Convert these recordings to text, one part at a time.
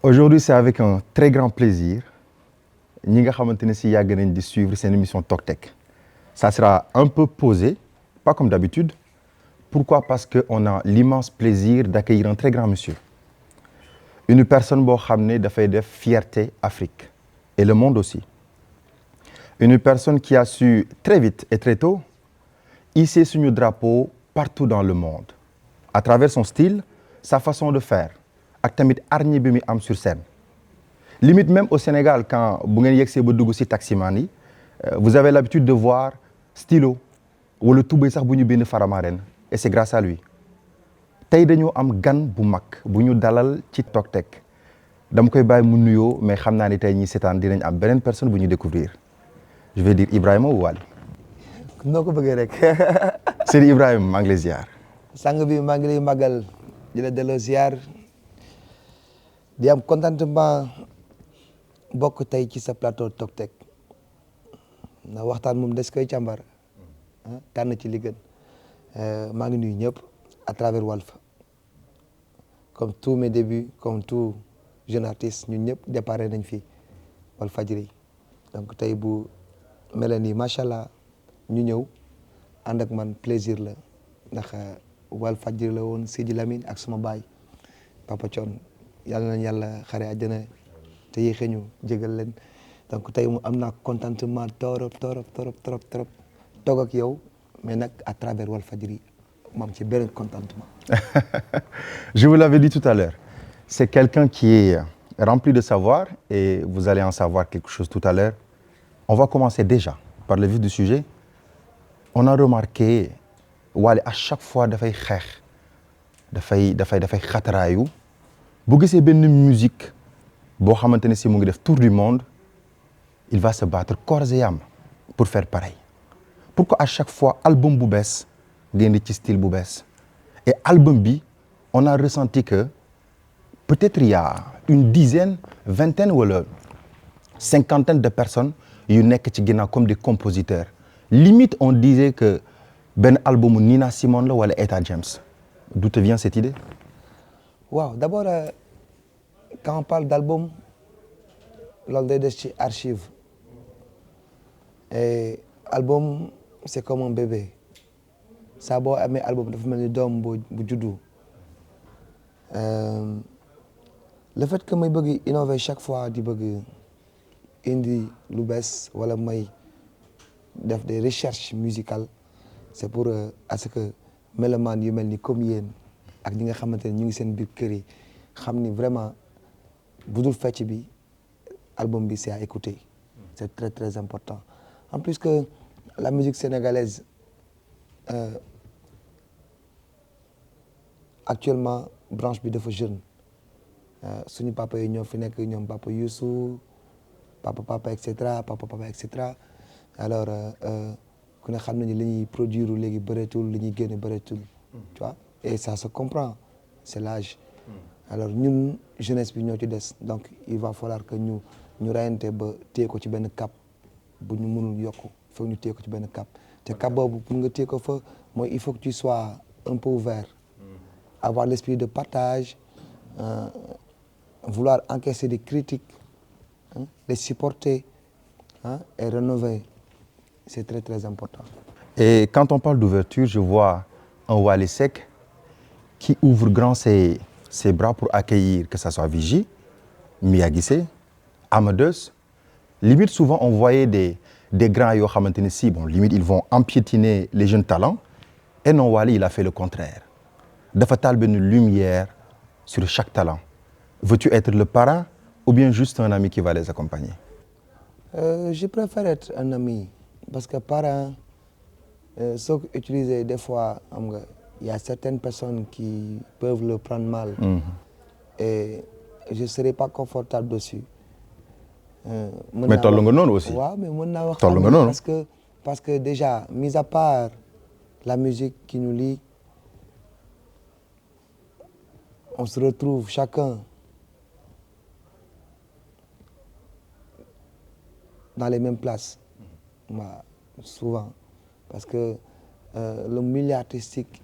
Aujourd'hui, c'est avec un très grand plaisir ñi nga xamante ne si yàgg nañ di suivre seen émission Tok Tek. Ça sera un peu posé, pas comme d'habitude. Pourquoi? Parce qu'on a l'immense plaisir d'accueillir un très grand monsieur. Une personne boo xam ne dafay def fierté Afrique et le monde aussi. Une personne qui a su très vite et très tôt hisser suñu drapeau partout dans le monde. À travers son style, sa façon de faire ak tamit hargne bi mu am sur scène. Limite même au Sénégal, quand bu ngeen yegsee ba dugg ci taximan yi vous avez l'habitude de voir stylo wala tubéy sax bu ñu bind Faramaren et c'est grâce à lui. Tey dañoo am gan bu mag bu ñu dalal ci Tok Tek dama koy bàyyi mu nuyoo mais xam naa ni tey ñi seetaan dinañ am beneen personne bu ñu découvrir je vais dire Ibrahima ou Wally. noo ko bëggee rek. Sëriñ Ibrahima maa ngi lay ziar. sang bi maa ngi lay màggal di la delloo ziar di am contentement bokk tey ci sa plateau Tok Tek na waxtaan moom des koy càmbar tànn ci li gën maa ngi nuyu ñëpp à travers Walf comme tous mes débuts comme tout jeune artiste ñun ñëpp déparé nañ fi Walfadjri donc tey bu mel nii macha allah ñu ñëw ànd ak man plaisir la ndax Walfadjri la woon Sidi Lamine ak suma baay Papa Thione yàlla nañ yàlla xare àjjana te yéexee ñu jégal leen donc tey mu am naa contentement trop toog ak yow mais nag à travers Walfadjri mu am ci beneen contentement. Je vous l'avais dit tout à l'heure, c'est quelqu'un qui est rempli de savoir et vous allez en savoir quelque chose tout à l'heure. On va commencer déjà par le vif du sujet. On a remarqué Wally à chaque fois dafay xeex dafay xataraayu bu gisee benn musique boo xamante ne si mu ngi def tour du monde il va se battre corps et âme pour faire pareil. Pourquoi à chaque fois album bu bees ngeen di ci style bu bees et album bi on a ressenti que peut-être il y a une dizaine vingtaine wala cinquantaine de personnes yu nekk ci ginnaaw comme des compositeurs limite on disait que benn album Nina Simone la wala Etta James. D'où te vient cette idée? waaw d'abord quand on parle d'album loolu day des ci archive et album c'est comme un bébé saa boo amee album dafa mel ni doom bu juddu le fait que may bëgg innover chaque fois di bëgg indi lu bees wala may def des recherches musicales c'est pour à ce que mélomane yu mel ni comme yéen ak ñi nga xamante ne ñu ngi seen biir kër yi xam ni vraiment budul fecc bi album bi c'est à écouter c'est très important en plus que la musique sénégalaise actuellement branche bi dafa jeune suñu papa yi ñoo fi nekk ñoom papa Youssou papa et cetera alors ku ne xam nañu li ñuy produire léegi bëreetul li ñuy génne bëreetul tu vois et ça se comprend c'est l'âge alors ñun jeunesse bi ñoo ci des donc il va falloir que ñu rayante ba téye ko ci benn cap bu ñu mënul yokk foog ñu téye ko ci benn cap te cap boobu pour nga téye ko fa mooy il faut que tu sois un peu ouvert avoir l'esprit de partage vouloir encaisser des critiques les supporter et rénover c'est très important. Et quand on parle d'ouverture, je vois un Wally Seck qui ouvre grand ses bras pour accueillir que ça soit Vigy, Mia Guissé, Amadeus. Limite souvent on voyait des grands yoo xamante ne si bon limite ils vont empiétiner les jeunes talents et non Wally il a fait le contraire. Dafa taal benn lumière sur chaque talent. Veux-tu être le parrain ou bien juste un ami qui va les accompagner? Je préfère être un ami parce que parrain soo ko utiliser des fois xam nga il y a certaines personnes qui peuvent le prendre mal. Et je serai pas confortable dessus. mais toll nga noonu aussi. waaw mais mën naa wax toll nga noonu parce que déjà mis à part la musique qui nous lie on se retrouve chacun dans les mêmes places souvent parce que le milieu artistique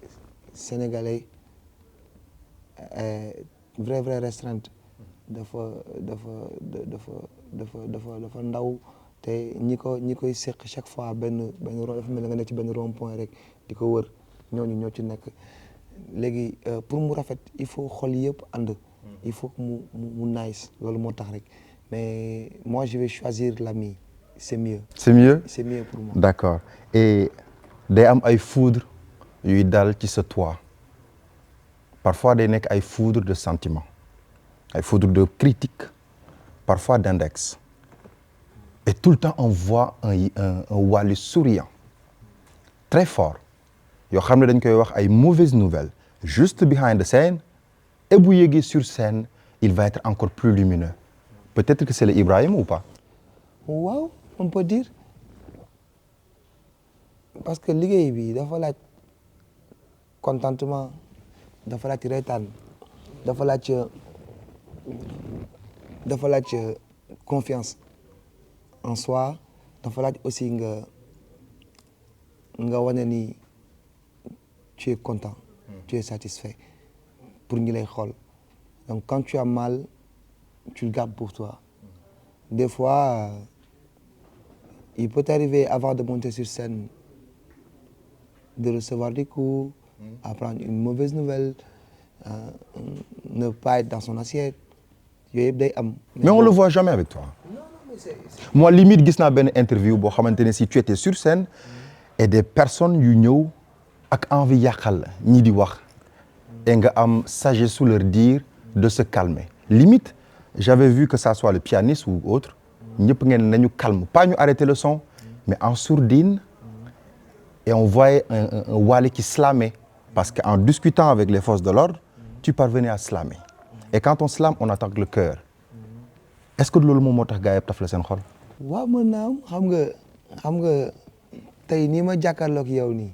sénégalais est très restreint dafa ndaw te ñi koy seq chaque fois benn dafa mel nga nekk ci benn rond point rek di ko wër ñooñu ñoo ci nekk léegi pour mu rafet il faut xol yëpp ànd il faut que mu nice loolu moo tax rek mais moi je vais choisir l'ami c'est mieux. C'est mieux? C'est mieux pour moi. D'accord. Et day am ay foudre yuy dal ci sa toit parfois day nekk ay foudre de sentiment ay foudre de critique parfois d'index et tout le temps on voit un Wally souriant très fort yoo xam ne dañ koy wax ay mauvaises nouvelles juste behind the scene et bu yéegee sur scène il va être encore plus lumineux peut-être que c'est le Ibrahima ou pas? Waaw on peut dire parce que liggéey bi dafa laaj contentement dafa laaj reetaan dafa laaj confiance en soi dafa laaj aussi nga wane ni tu es content tu es satisfait pour ñi lay xool donc quand tu as mal tu le gardes pour toi des fois il peut t'arriver avant de monter sur scène de recevoir des coups apprendre une mauvaise nouvelle ne pas être dans son assiette yooyu yëpp day am. Mais on le voit jamais avec toi. Non, mais c'est... Moi limite gis naa benn interview boo xamante ne si tu étais sur scène et des personnes yu ñëw ak envie yàqal la ñii di wax et nga am sagesse sous leur dire de se calmer limite j'avais vu que ça soit le pianiste ou autre ñëpp ngeen nañu calme pas ñu arrêter le son mais en sourdine et on voyait un Wally qui slamait parce que en discutant avec les forces de l'ordre tu parvenais à slammer et quand on slame on attaque le cœur est-ce que loolu moom moo tax gars yëpp taf la seen xol. waaw mën naa am xam nga tey nii ma jàkkaarloog yow nii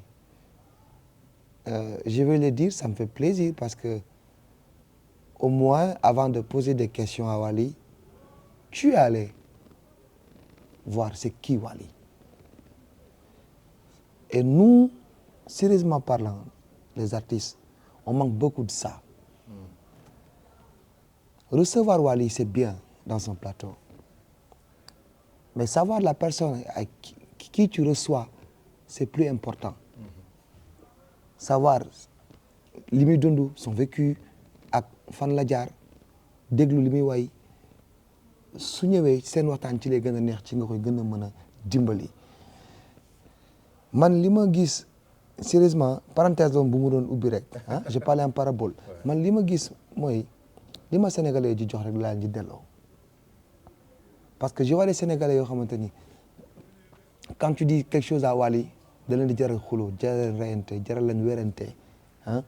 je vais le dire ça me fait plaisir parce que au moins avant de poser des questions à Wally tu es allé voir c'est qui Wally et nous sérieusement parlant les artistes on manque beaucoup de ça recevoir Wally c'est bien dans un plateau mais savoir la personne à qui tu reçois c'est plus important savoir li muy dund son vécu ak fan la jaar déglu li muy way su ñëwee seen waxtaan ci lay gën a neex ci nga koy gën a mën a dimbali man li ma gis sérieusement parenthèse doon bu mu doon ubbi rek ah je parlais en parabole man li ma gis mooy li ma sénégalais ji jox rek laa ji delloo parce que je vois des sénégalais yoo xamante ni quand tu dis quelque chose à Wally da leen di jaral xuloo jaral reyante jaral leen werante ah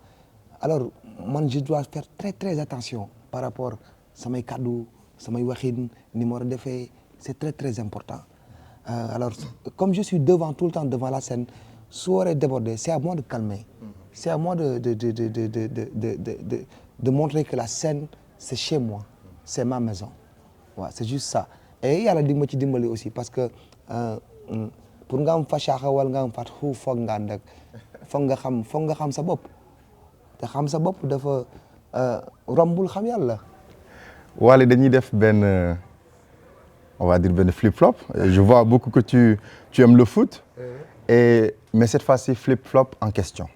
alors man je dois faire très très attention par rapport samay kàddu samay waxin ni ma war a defee c'est très très important alors comme je suis devant tout le temps devant la scène su waree déborder c'est à moi de calmer c'est à moi de montrer que la scène c'est chez moi c'est ma maison waaw c'est juste ça et yàlla di ma ci dimbali aussi parce que pour nga am fasaxa wala nga am fat xu foog nga ànd ak foog nga xam sa bopp te xam sa bopp dafa rombul xam yàlla. Wally dañuy def benn on va dire benn flip-flop je vois beaucoup que tu aimes le foot mais cette fois-ci flip-flop en question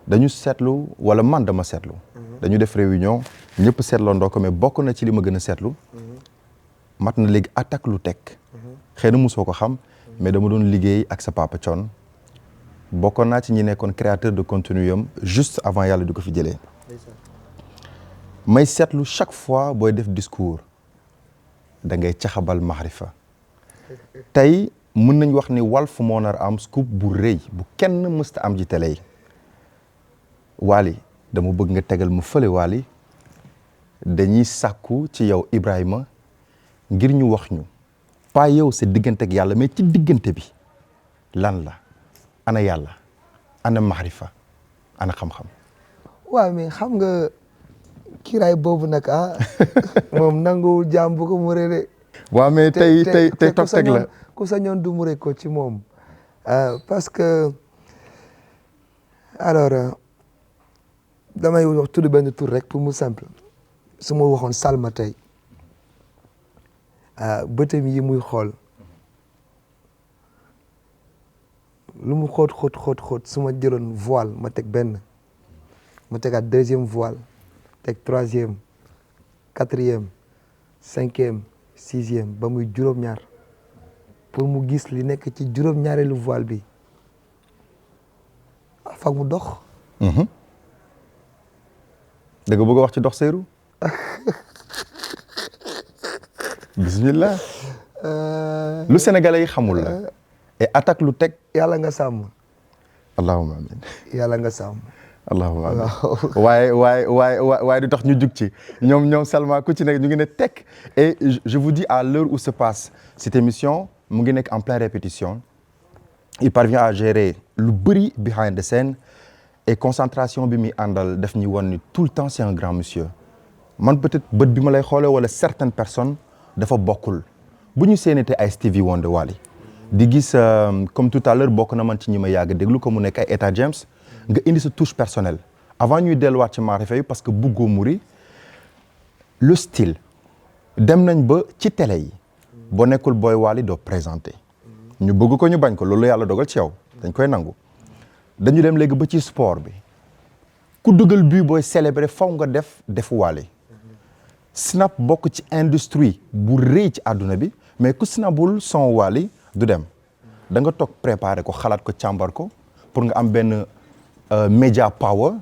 dañu seetlu wala man dama seetlu dañu def réunion ñëpp seetloo ndoo ko mais bokk na ci li ma gën a seetlu mat na léegi attaque lu teg xëy na mosoo ko xam mais dama doon liggéey ak sa papa Thione bokkoon naa ci ñi nekkoon créateur de contenu yam juste avant yàlla di ko fi jëlee may seetlu chaque fois booy def discours da ngay caxabal Maxrifa tey mën nañ wax ni Walf moo nar am scoop bu rëy bu kenn mësta am ci télé yi Wally dama bëgg nga tegal mu fële Wally dañuy sàkku ci yow Ibrahima ngir ñu wax ñu pas yow sa diggante ak yàlla mais ci diggante bi lan la ana yàlla ana Maxrifa ana xam-xam. waaw mais xam nga kiiraay boobu nag moom nanguwul jaam bu ko mu réeré. waaw mais tey toog teg la ku sañoon du mu ko ci moom parce que alors damay wax tudd benn tur rek pour mu simple su ma waxoon Salma tey bëtam yi muy xool lu mu xóot su ma jëloon voile ma teg benn ma tegaat deuxième voile teg troisième quatrième cinquième sixième ba muy juróom-ñaar pour mu gis li nekk ci juróom-ñaareelu voile bi foog mu dox. da nga bëgg a wax ci dox Seydou. bismillah. lu sénégalais yi xamul la. et attaque lu teg. yàlla nga sàmm. allahumma amin. yàlla nga sàmm. allahumma amin. waaye du tax ñu jug ci ñoom Salma ku ci nekk ñu ngi ne tekk. et je vous dis à l'heure où se passe cette émission mu ngi nekk en pleine répétition. il parvient à gérer lu bëri behind the scene et concentration bi muy àndal def ñu won ni tout le temps c'est un grand monsieur man peut-être bët bi ma lay xoolee wala certaines personnes dafa bokkul bu ñu seenete ay Stevie Wonder Wally di gis comme tout à l'heure bokk na man ci ñi ma yàgg déglu ko mu nekk ay Etta James nga indi sa touche personnelle avant ñuy delluwaat ci maarifa yi parce que buggoo muri le style dem nañ ba ci télé yi boo nekkul Boy Wally doo présenté ñu bëgg ko ñu bañ ko loolu yàlla dogal ci yow dañ koy nangu dañu dem léegi ba ci sport bi ku dugal bii booy célébrer faw nga def Wally snap bokk ci industrie bu rëy ci àdduna bi mais ku snapul son Wally du dem da nga toog préparer ko xalaat ko càmbar ko pour nga am benn média power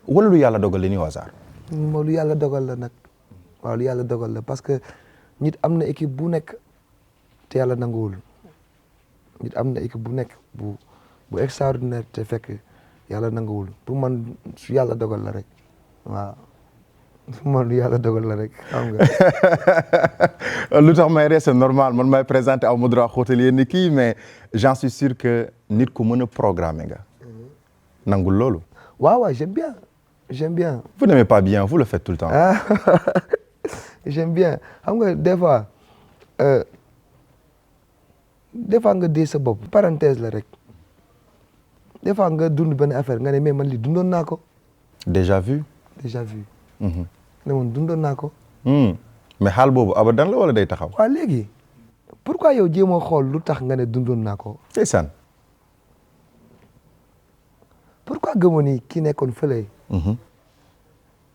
wala lu yàlla dogal la ni hasard. lu yàlla dogal la nag waaw lu yàlla dogal la parce que nit am na équipe bu nekk te yàlla nanguwul. nit am na équipe bu nekk bu extraordinaire te fekk yàlla nanguwul pour man su yàlla dogal la rek waaw pour man lu yàlla dogal la rek xam nga. lu tax may reste normal man may présenté aw ma droit xóotal yéen ni kii mais j'en suis sûr que nit ku mën a programmer nga. nangul loolu. waaw j'aime bien. vous n'aimez pas bien vous le faites tout le temps. j'aime bien xam nga des fois nga dee sa bopp parenthèse la rek des fois nga dund benn affaire nga ne mais man li dundoon naa ko. déjà vu. ne man dundoon naa ko. mais xaal boobu abadan la wala day taxaw. waaw léegi pourquoi yow jéemoo xool lu tax nga ne dundoon naa ko. ndeysaan. pourquoi gëmoo ni ki nekkoon fële.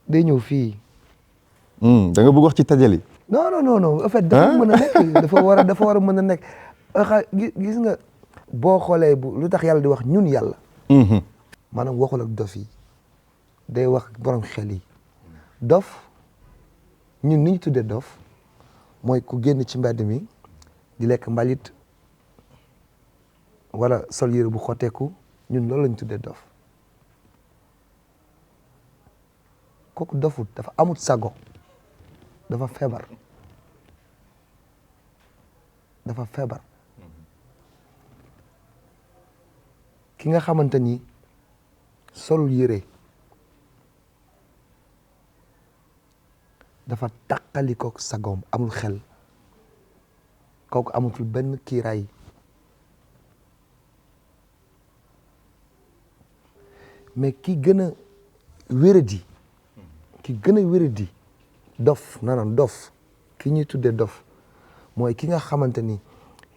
day ñëw fii. da nga bëgg wax ci tajali. non en fait dafa mën a nekk dafa war a mën a nekk. gis nga boo xoolee lu tax yàlla di wax ñun yàlla. maanaam waxul ak dof yi day wax borom xel yi. dof ñun ni ñu tuddee dof mooy ku génn ci mbedd mi di lekk mbalit wala sol yére bu xotteeku ñun loolu lañ tuddee dof kooku dofut dafa amut sago dafa feebar ki nga xamante ni solul yére dafa tàqalikook sagoom amul xel kooku amatul benn kiiraay mais ki gën a wéradi dof nanan dof ki ñuy tuddee dof mooy ki nga xamante ni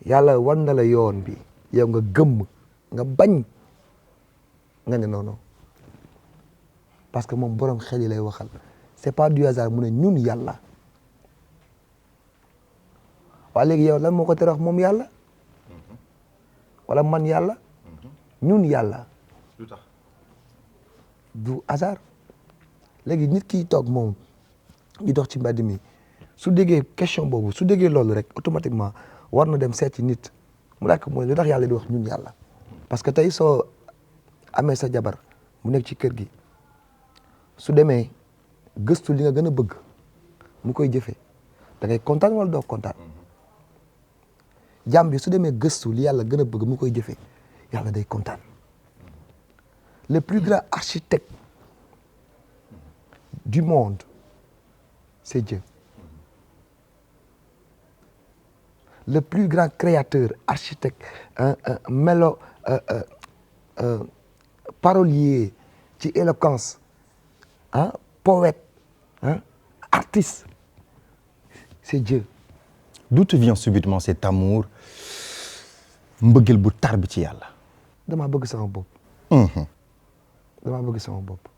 yàlla wan na la yoon bi yow nga gëmm nga bañ nga ne non parce que moom borom xel yi lay waxal c'est pas du hasard mu ne ñun yàlla waa léegi yow lan moo ko tere wax moom yàlla wala man yàlla ñun yàlla du hasard léegi nit ki toog moom di dox ci mbedd mi su déggee question boobu su déggee loolu rek automatiquement war na dem seet ci nit mu nekk mooy lu tax yàlla di wax ñun yàlla parce que tey soo amee sa jabar mu nekk ci kër gi su demee gëstu li nga gën a bëgg mu koy jëfee da ngay kontaan wala doo kontaan jàmm bi su demee gëstu li yàlla gën a bëgg mu koy jëfee yàlla day kontaan le plus grand architecte du monde c'est Dieu le plus grand créateur architecte parolier ci éloquence poète artiste c'est Dieu. D'où te vient subitement cet amour mbëggeel bu tar bi ci yàlla. damaa bëgg sama bopp. damaa bëgg sama bopp.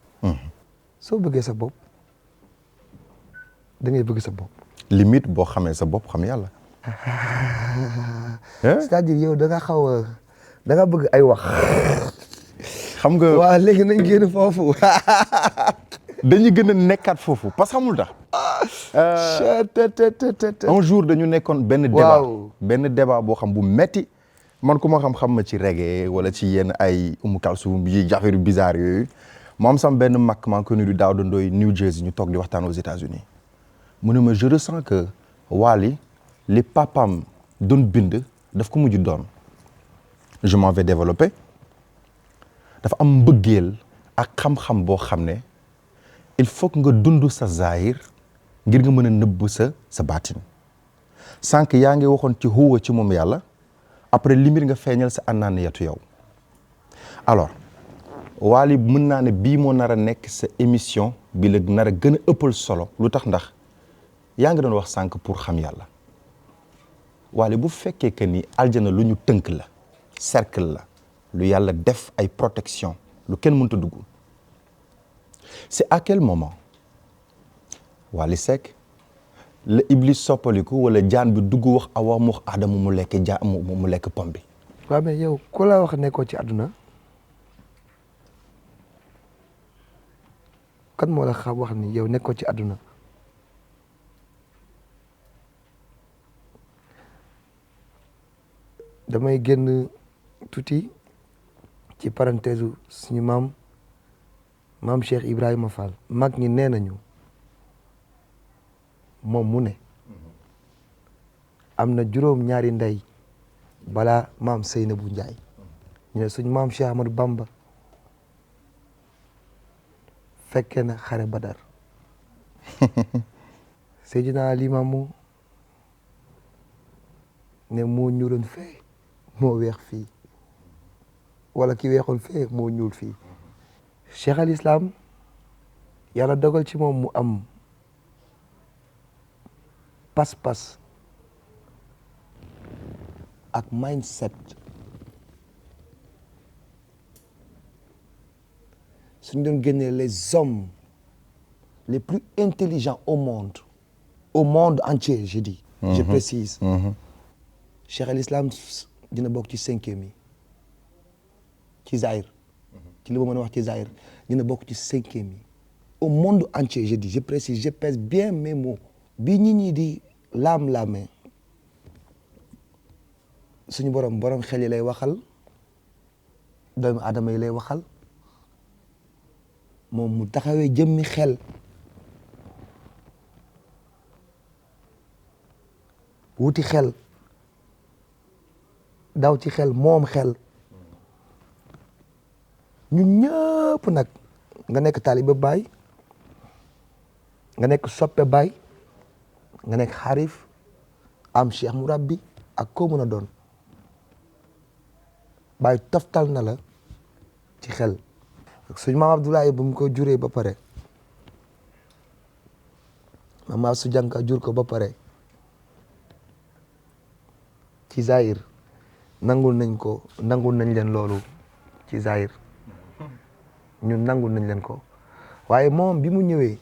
soo bëggee sa bopp da ngay bëgg sa bopp. limite boo xamee sa bopp xam yàlla. c'est-à-dire yow da nga xaw a da nga bëgg ay wax. xam nga waaw léegi nañ génn foofu. dañuy gën a nekkaat foofu parce que xamul tax. un jour dañu nekkoon benn débat. benn débat boo xam bu metti man ku ma xam ma ci reggae wala ci yenn ay Umu Kalsum yi affaire bizarre yooyu mu am sam benn mag maa ngi ko nuyu di Daouda Ndoye New Jersey ñu toog di waxtaan aux États-Unis mu ne ma je ressens que Wally li papam doon bind daf ko mujj doon je m'en vais développer dafa am mbëggeel ak xam-xam boo xam ne il faut que nga dund sa zahir ngir nga mën a nëbb sa baatin sànq yaa ngi waxoon ci huwa ci moom yàlla après limir nga feeñal sa annaaniyatu yow alors Wally mën naa ne bii moo nar a nekk sa émission bi la nar a gën a ëppal solo lu tax ndax yaa ngi doon wax sànq pour xam yàlla Wally bu fekkee que ni aljana lu ñu tënk la cercle la lu yàlla def ay protection lu kenn mënta dugg c'est à quel moment Wally Seck la Iblis soppaliku wala jaan bi dugg wax Awa mu wax Adama mu lekk mu lekk pom bi. waaw mais yow ku la wax nekkoo ci àdduna kan moo la xam wax ni yow nekkoo ci àdduna damay génn tuuti ci parenthèse suñu maam Cheikh Ibrahima Fall mag ñi nee nañu moom mu ne am na juróom-ñaari ndey balaa maam Seynabou Ndiaye ñu ne suñu maam Cheikh Ahmadou Bamba fekkee na xare Badar Seydina Limaamu ne moo ñuuloon fee moo weex fii wala ki weexoon fee moo ñuul fii Cheikh al Islam yàlla dogal ci moom mu am pas-pas ak mindset suñ doon génnee les hommes les plus intelligents au monde entier je dis je précise Cheikh al Islam dina bokk ci 5e yi ci Zahir ci li ma mën a wax ci Zahir dina bokk ci 5e yi au monde entier je dis je précise je pèse bien mes mots bi ñi di laam-laamee suñu borom xel yi lay waxal doomu aadama yi lay waxal moom mu taxawee jëmmi xel wuti xel daw ci xel moom xel ñun ñëpp nag nga nekk taalibe Baay nga nekk soppe Baay nga nekk xarif am cheikh murabbi ak koo mën a doon Baay toftal na la ci xel suñu maam Abdoulaye bu mu ko juree ba pare maam su jànka jur ko ba pare ci Zahir nangul nañ leen loolu ci Zahir ñun nangul nañ leen ko waaye moom bi mu ñëwee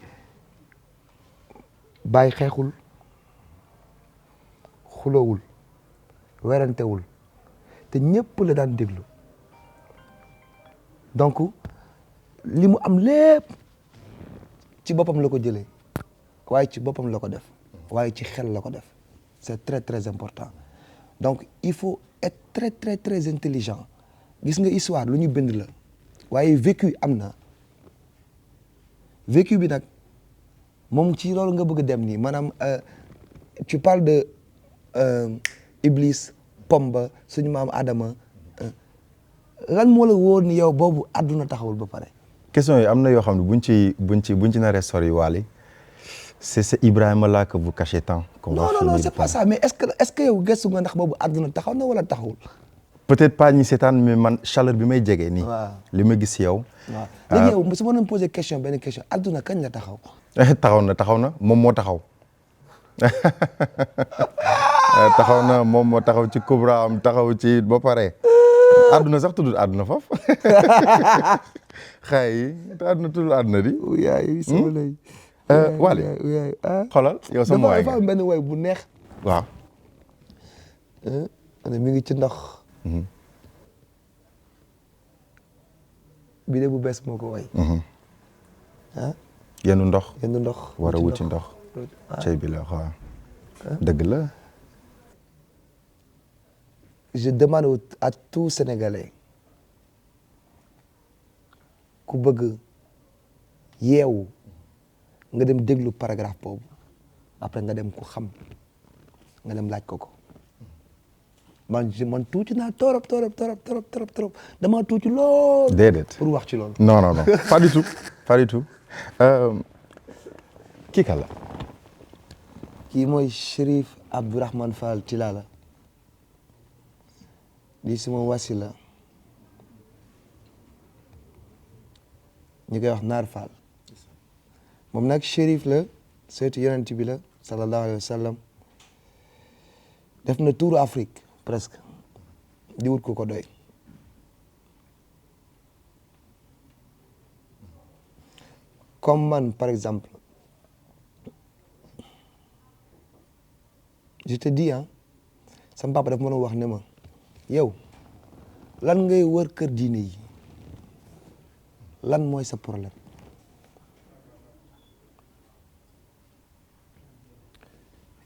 Baay xeexul xuloowul werantewul te ñëpp la daan déglu donc li mu am lépp ci boppam la ko jëlee waaye ci boppam la ko def waaye ci xel la ko def c'est très très important donc il faut être très très très intelligent gis nga histoire lu ñu bind la waaye vécu am na vécu bi nag moom ci loolu nga bëgg a dem nii maanaam tu parles de Iblis Pomba suñu maam Adama lan moo la wóor ni yow boobu àdduna taxawul ba pare. question yi am na yoo xam ne buñ ci naree sori Wally c'est Ibrahima là que vous cachez tant. non c'est pas ça mais est-ce que yow gëstu nga ndax boobu àdduna taxaw na wala taxawul. peut-être pas ñi seetaan mais man chaleur bi may jege nii. waaw li ma gis yow. waaw léegi yow su ma doon poser benn question àdduna kañ la taxaw. taxaw na moom moo taxaw taxaw na moom moo taxaw ci Kubra am taxaw ci ba pare àdduna sax tuddul àdduna foofu xëy yi te àdduna tuddul àdduna di yaay sama lay Wally xoolal yow sama waay dafa am benn way bu neex waaw mi ngi ci ndox bi de bu bees moo ko way yenn ndox ndox war a wuti ndox cey bi la waaw dëgg la je demande à tout Sénégalais ku bëgg yeewu nga dem déglu paragraphe boobu après nga dem ku xam nga dem laaj ko man tuuti naa torop dama tuuti lool. déedéet pour wax ci loolu. non pas du tout kii kan la. kii mooy Chérif Abdourahmane Fall Tilala di suma wasila ñu koy wax Naar Fall moom nag Chérif la seetu yonent bi la sallallahu alayhi wa sallam def na tour Afrique presque di wut ko doy comme man par exemple je te dis sama papa daf mën a wax ne ma yow lan ngay wër kër diine yi lan mooy sa problème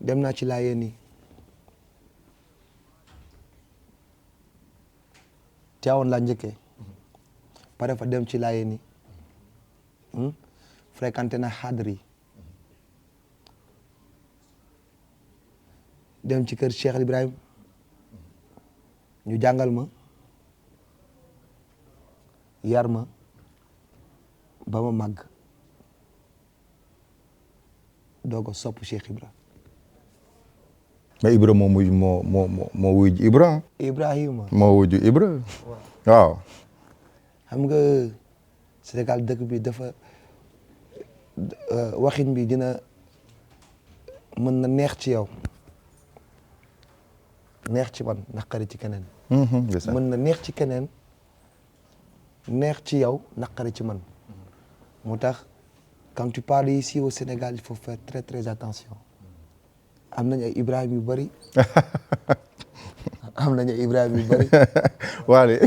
dem naa ci laayeen yi Tiwaawan laa njëkkee pare fa dem ci laayeen yi fréquenté na xadr yi dem ci kër Cheikh Ibrahim ñu jàngal ma yar ma ba ma màgg doog a sopp Cheikh Ibra. mais Ibra moo wuyu Ibra. Ibrahima moo wuyu Ibra. waaw. xam nga Sénégal dëkk bi dafa waxin bi dina mën na neex ci yow neex ci man naqari ci keneen. mën na neex ci keneen neex ci yow naqari ci man. moo tax quand tu parles ici au Sénégal il faut faire très très attention am nañu ay Ibrahima yu bëri am nañu ay Ibrahima yu bëri. Wally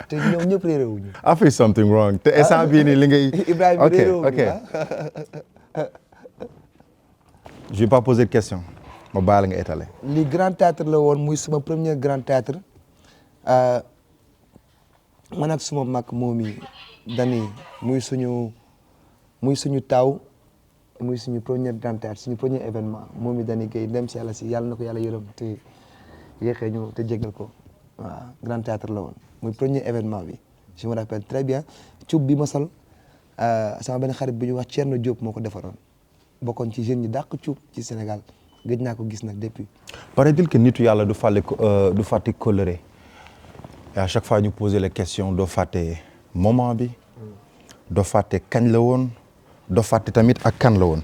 te ñoom ñëpp réeréwuñu. I feel something wrong te instant bii nii li ngay. Ibrahima réeréwuñu ok je vais pas poser de question ma baal nga étaler. li grand théâtre la woon muy suma premier grand théâtre man ak suma mag moom yi dani muy suñu taw muy suñu premier grand théâtre suñu premier événement moom yi dani Guèye dem si yàlla si yàlla na ko yàlla yërëm te yéexee ñu te jéggal ko waaw grand théâtre la woon muy premier événement bi je me rappelle très bien cuub bi ma sol sama benn xarit bi ñu wax Thierno Diop moo ko defaroon bokkoon ci jeunes ñi dàq cuub ci Sénégal gëj naa ko gis nag depuis. paraît-il que nitu yàlla du fàtte coloré et à chaque fois ñu poser les questions doo fàtte moment bi doo fàtte kañ la woon doo fàtte tamit ak kan la woon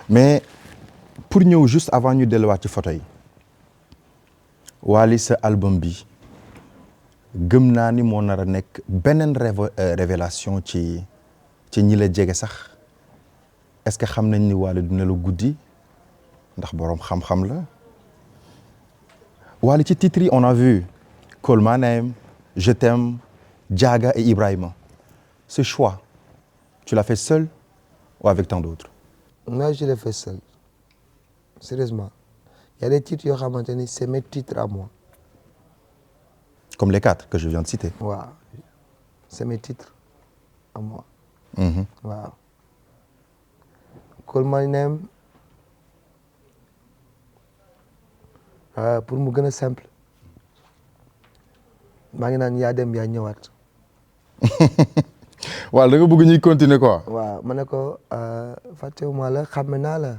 mais pour ñëw juste avant ñu delluwaat ci photo yi Wally sa album bi gëm naa ni moo nar a nekk beneen révélation ci ñi la jege sax est-ce que xam nañ ni Wally dina la guddi ndax boroom xam-xam la Wally ci titre yi on a vu Call My Name, Je t'aime, Diaga et Ibrahima. Ce choix, tu l'as fait seul ou avec tant d'autres? Non, je l'ai fait seul. Sérieusement. Il y a des titres yoo xamante ni c'est mes titres à moi. Comme les 4 que je viens de citer. Waaw. C'est mes titres à moi. Waaw. Call My Name pour mu gën a simple. maa ngi naan yaa dem yaa ñëwaat. waaw da nga bëgg ñuy continuer quoi. waaw ma ne ko fàttewuma la xàmme naa la.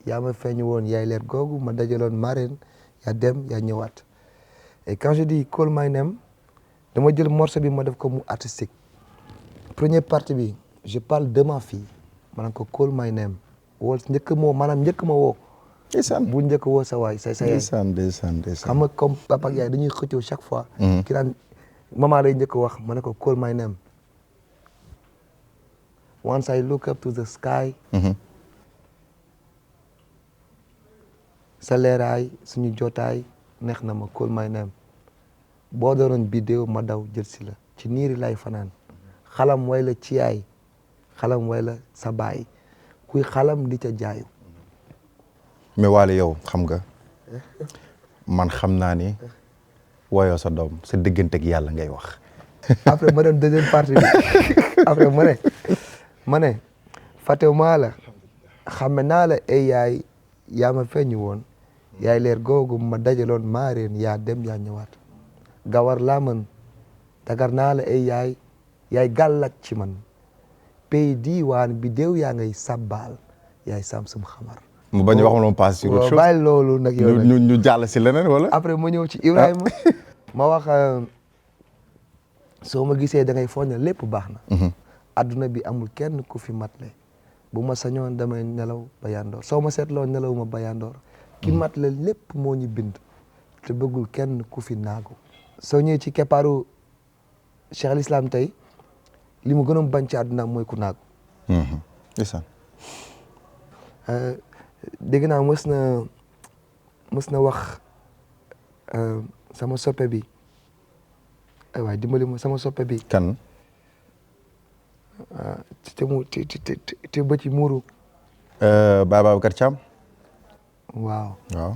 yaa ma feeñ woon yaay leer googu ma dajaloon marraine yaa dem yaa ñëwaat. et quand je dis Call My Name dama jël morceau bi ma def ko mu artistique. première partie bi je parle de ma fille maanaam ko call my name woo njëkk moo maanaam njëkk ma woo. ndeysaan bu njëkk woo sa waay sa yaay. ndeysaan xam nga comme papa ak yaay dañuy xëccoo chaque fois. ki naan maman lay njëkk wax ma ne ko call my name. once I look up to the sky. sa leeraay suñu jotaay neex na ma call my name. boo dooroon bidéo ma daw jël si la ci niiri lay fanaan. xalam way la ci yaay xalam way la sa baay kuy xalam di ca jaayu. mais Wally yow xam nga man xam naa ni woyoo sa doom sa diggante ak yàlla ngay wax. après ma dem deuxième partie bi après ma ne Fatima la xame naa la ay yaay yaa ma feeñu woon yaay leer googu ma dajaloon maa reen yaa dem yaa ñëwaat gawar laa mën dagar naa la ay yaay gàllak ci man pays diiwaan bi déew yaa ngay sabbaal yaay sam sum xamar. mu bañ a wax ma passe sur autre chose bàyyi loolu nag yow ñu jàll si leneen wala. après ma ñëw ci Ibrahima ma wax soo ma gisee da ngay foog ne lépp baax na. adduna bi amul kenn ku fi matle bu ma sañoon damay nelaw ba yandoor soo ma seetloo nelaw ma ba yandoor ki matle lépp moo ñu bind te bëggul kenn ku fi naagu. soo ñëwee ci keppaaru Cheikh al Islam tey li mu gënoon bañ ci àdduna mooy ku naagu. ndeysaan. dégg naa mës na wax sama soppe bi ay waay dimbali ma sama soppe bi. kan. te ba ci muuru. Babacar Thiam. waaw. waaw.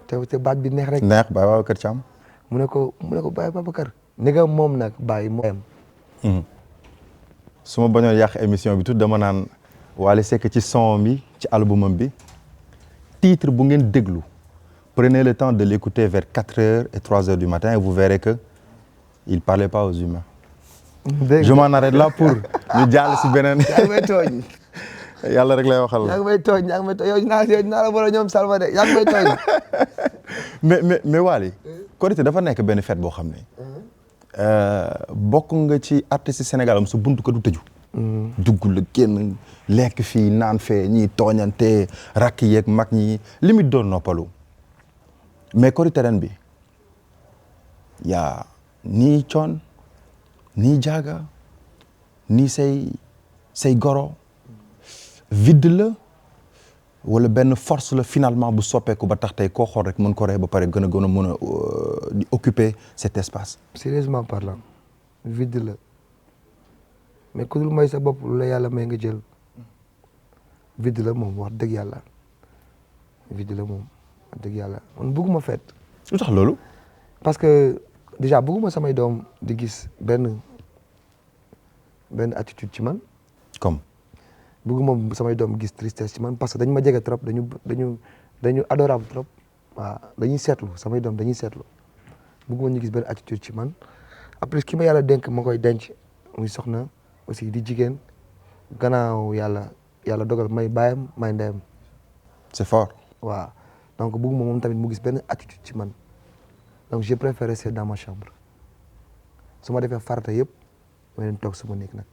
te baat bi neex rek. neex Babacar Thiam. mu ne ko Baye Babacar. ni nga moom nag Baye moom. su ma bañoon yàq émission bi tout dama naan Wally Seck ci son bi ci albumam bi titre bu ngeen déglu prenez le temps de l'écouter vers 4h et 3h du matin et vous verrez que il parlait pas aux humains. je m'en arrête là pour ñu jàll si beneen. yaa ngi may tooñ. yàlla rek lay waxal. yaa ngi may tooñ yow dinaa la boole ñoom Salma de yaa ngi may tooñ. mais Wally. Korité dafa nekk benn fête boo xam ne. bokk nga ci artiste Sénégal am sa buntu ko du tëju. dugg la génn lekk fii naan fee ñii tooñante rakk yeeg mag ñi limite doon noppalu mais Korité ren bi yaa nii coon nii jaaga nii say goro vide la wala benn force la finalement bu soppeeku ba tax tey koo xool rek mën ko rey ba pare gën a mën a di occuper cet espace. sérieusement parlant vide la mais ku dul may sa bopp lu la yàlla may nga jël vide la moom wax dëgg yàlla vide la moom wax dëgg yàlla man bëgguma feet. lu tax loolu. parce que déjà bëgguma samay doom di gis benn attitude ci man. comme. bëgguma samay doom gis tristesse ci man parce que dañu ma jege trop dañu adorable trop waaw dañuy seetlu samay doom dañuy seetlu bëgguma ñu gis benn attitude ci man après ki ma yàlla dénk ma koy denc muy soxna aussi di jigéen gannaaw yàlla dogal may baayam may ndeyam. c'est fort. waaw donc bëgguma moom tamit mu gis benn attitude ci man donc je préfère rester dans ma chambre su ma defee farata yëpp ma leen toog sama néeg nag.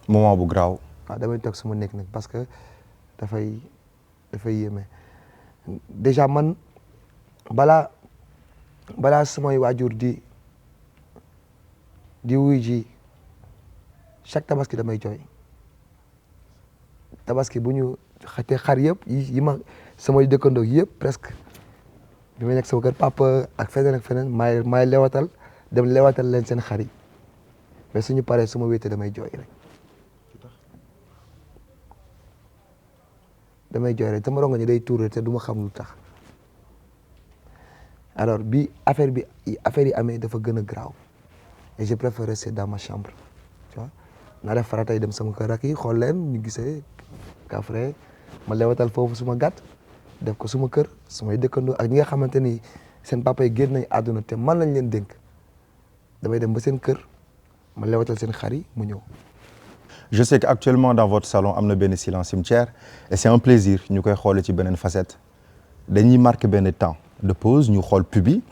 moment bu graaw. waaw damay toog sama nekk nag parce que dafay yéeme déjà man balaa samay waajur di wuy ji chaque tabaski damay jooy tabaski bu ñu xate xar yëpp yi ma samay dëkkandoo yëpp presque bi may nekk sama kër papa ak feneen maay lewatal dem lewatal leen seen xar yi mais suñu paree suma wéete damay jooy rek. damay jooy rek sama rongo ñi day tuur te du ma xam lu tax alors bi affaire yi amee dafa gën a graaw et je préfère rester dans ma chambre tu vois naa def faratay dem sama kër ak yi xool leen ñu gisee kafre ma lewatal foofu suma gàtt def ko suma kër sumay dëkkandoo ak ñi nga xamante ni seen papa yi génn nañ àdduna te man lañ leen dénk damay dem ba seen kër ma lewatal seen xar yi mu ñëw. Je sais qu'actuellement dans votre salon am na benn silence cimetière et c'est un plaisir ñu koy xoolee ci beneen facette dañuy marqué benn temps de pause ñu xool pub bi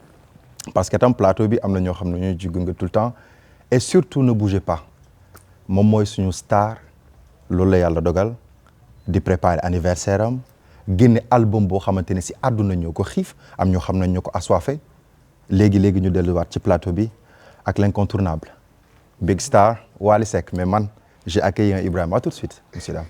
parce que tam plateau bi am na ñoo xam ne ñooy jug nga tout le temps et surtout ne bougez pas moom mooy suñu star loolu la yàlla dogal di préparer anniversaire am génne album boo xamante ne si àdduna ñoo ko xiif am ñoo xam nañ ñoo ko assoiffé léegi ñu delluwaat ci plateau bi ak l'incontournable Big Star Wally Seck mais man j'ai accueilli un Ibrahima à tout de suite monsieur dame.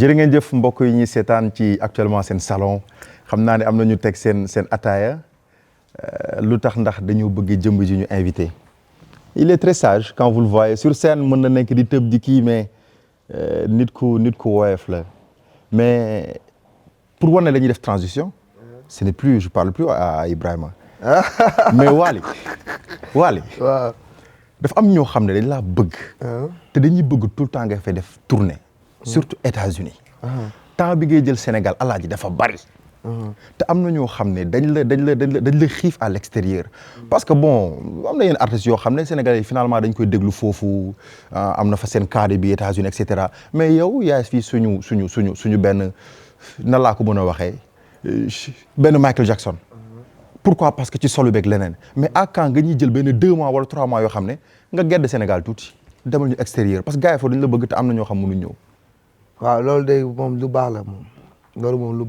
jërë ngeen jëf mbokk yi ñuy seetaan ci actuellement seen salon xam naa ne am na ñu teg seen ataaya lu tax ndax dañoo bëgg jëmb ji ñu invité il est très sage quand vous le voyez sur scène mën na nekk di tëb di kii mais nit ku woyof la mais pour wane la ñuy def transition ce n'est plus je parle plus à Ibrahima mais Wally waaw dafa am ñoo xam ne dañ laa bëgg te dañuy bëgg tout le temps nga fay def tournée surtout États-Unis temps bi ngay jël Sénégal alaaji dafa bari te am na ñoo xam ne dañ la xiif à l'extérieur parce que bon am na yenn artistes yoo xam ne Sénégalais yi finalement dañ koy déglu foofu am na fa seen cadre bi États-Unis et cetera mais yow yaay fii suñu benn na laa ko mën a waxee benn Michael Jackson pourquoi parce que ci solu beeg leneen mais à quand nga ñuy jël benn 2 mois wala 3 mois yoo xam ne nga gedd Sénégal tuuti demal ñu extérieur parce que gars yi foofu dañ la bëgg te am na ñoo xam mënuñ ñëw. waaw loolu day moom lu baax la moom loolu moom lu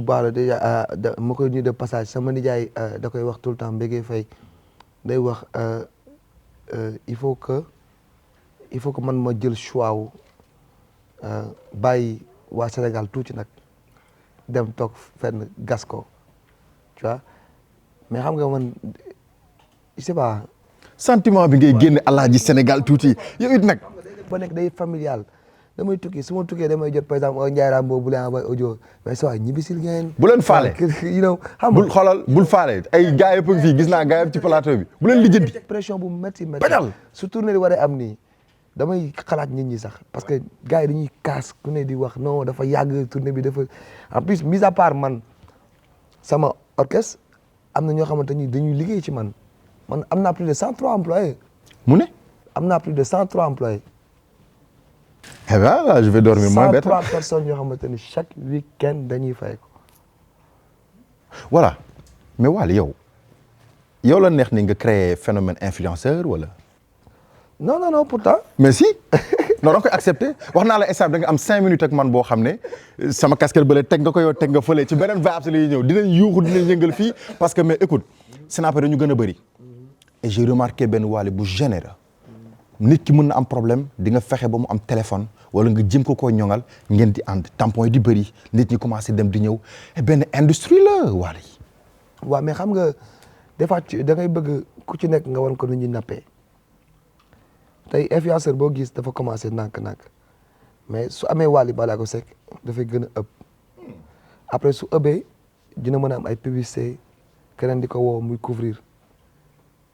baax la déjà ma koy nuyu de passage sama nijaay da koy wax tout le temps Mbégué Faye day wax il faut que man ma jël choix wu bàyyi waa Sénégal tuuti nag dem toog fenn gas ko tu vois mais xam nga man je sais pas. sentiment bi ngay génne alaaji Sénégal tuuti yow it nag. ba nekk day familial damay tukki su ma tukkee damay jot par exemple Ndiaye Rambo bu leen envoyé audio mais saa waay ñibbisil ngeen. bu leen faale you know xam bul xoolal bul faale ay gars yëpp fii gis naa gars yëpp ci plateau bi bu leen lijjanti. pression bu métti bañal su tournée di waree am nii damay xalaat nit ñi sax parce que gars yi dañuy kaas ku ne di wax non dafa yàgg tournée bi dafa en plus mis à part man sama orchestre am na ñoo xamante ni dañuy liggéey ci man am naa plus de 103 employés. mu ne. am naa plus de 103 employés. eh bien là je vais dormir moins bête. 103 personnes yoo xamante ni chaque week-end dañuy fay ko. voilà mais Wally yow la neex ni nga créer phénomène influenceur wala. non pourtant. mais si non da nga koy accepter wax naa la instant da nga am 5 minutes ak man boo xam ne sama casquette bële teg nga ko yow teg nga fële ci beneen vibe si lay ñëw dinañ yuuxu dinañ yëngal fii parce que mais écoute Snapper dañu gën a bëri et j'ai remarqué benn Wally bu généreux nit ki mën na am problème di nga fexe ba mu am téléphone wala nga jëm ko koo ñoŋal ngeen di ànd tampon yi di bëri nit ñi commencé dem di ñëw et benn industrie la Wally. waaw mais xam nga des fois da ngay bëgg ku ci nekk nga wan ko nu ñuy nappee tey influenceur boo gis dafa commencé nànk-nànk mais su amee Wally Ballago Seck dafay gën a ëpp après su ëbbee dina mën a am ay publicité keneen di ko woo muy couvrir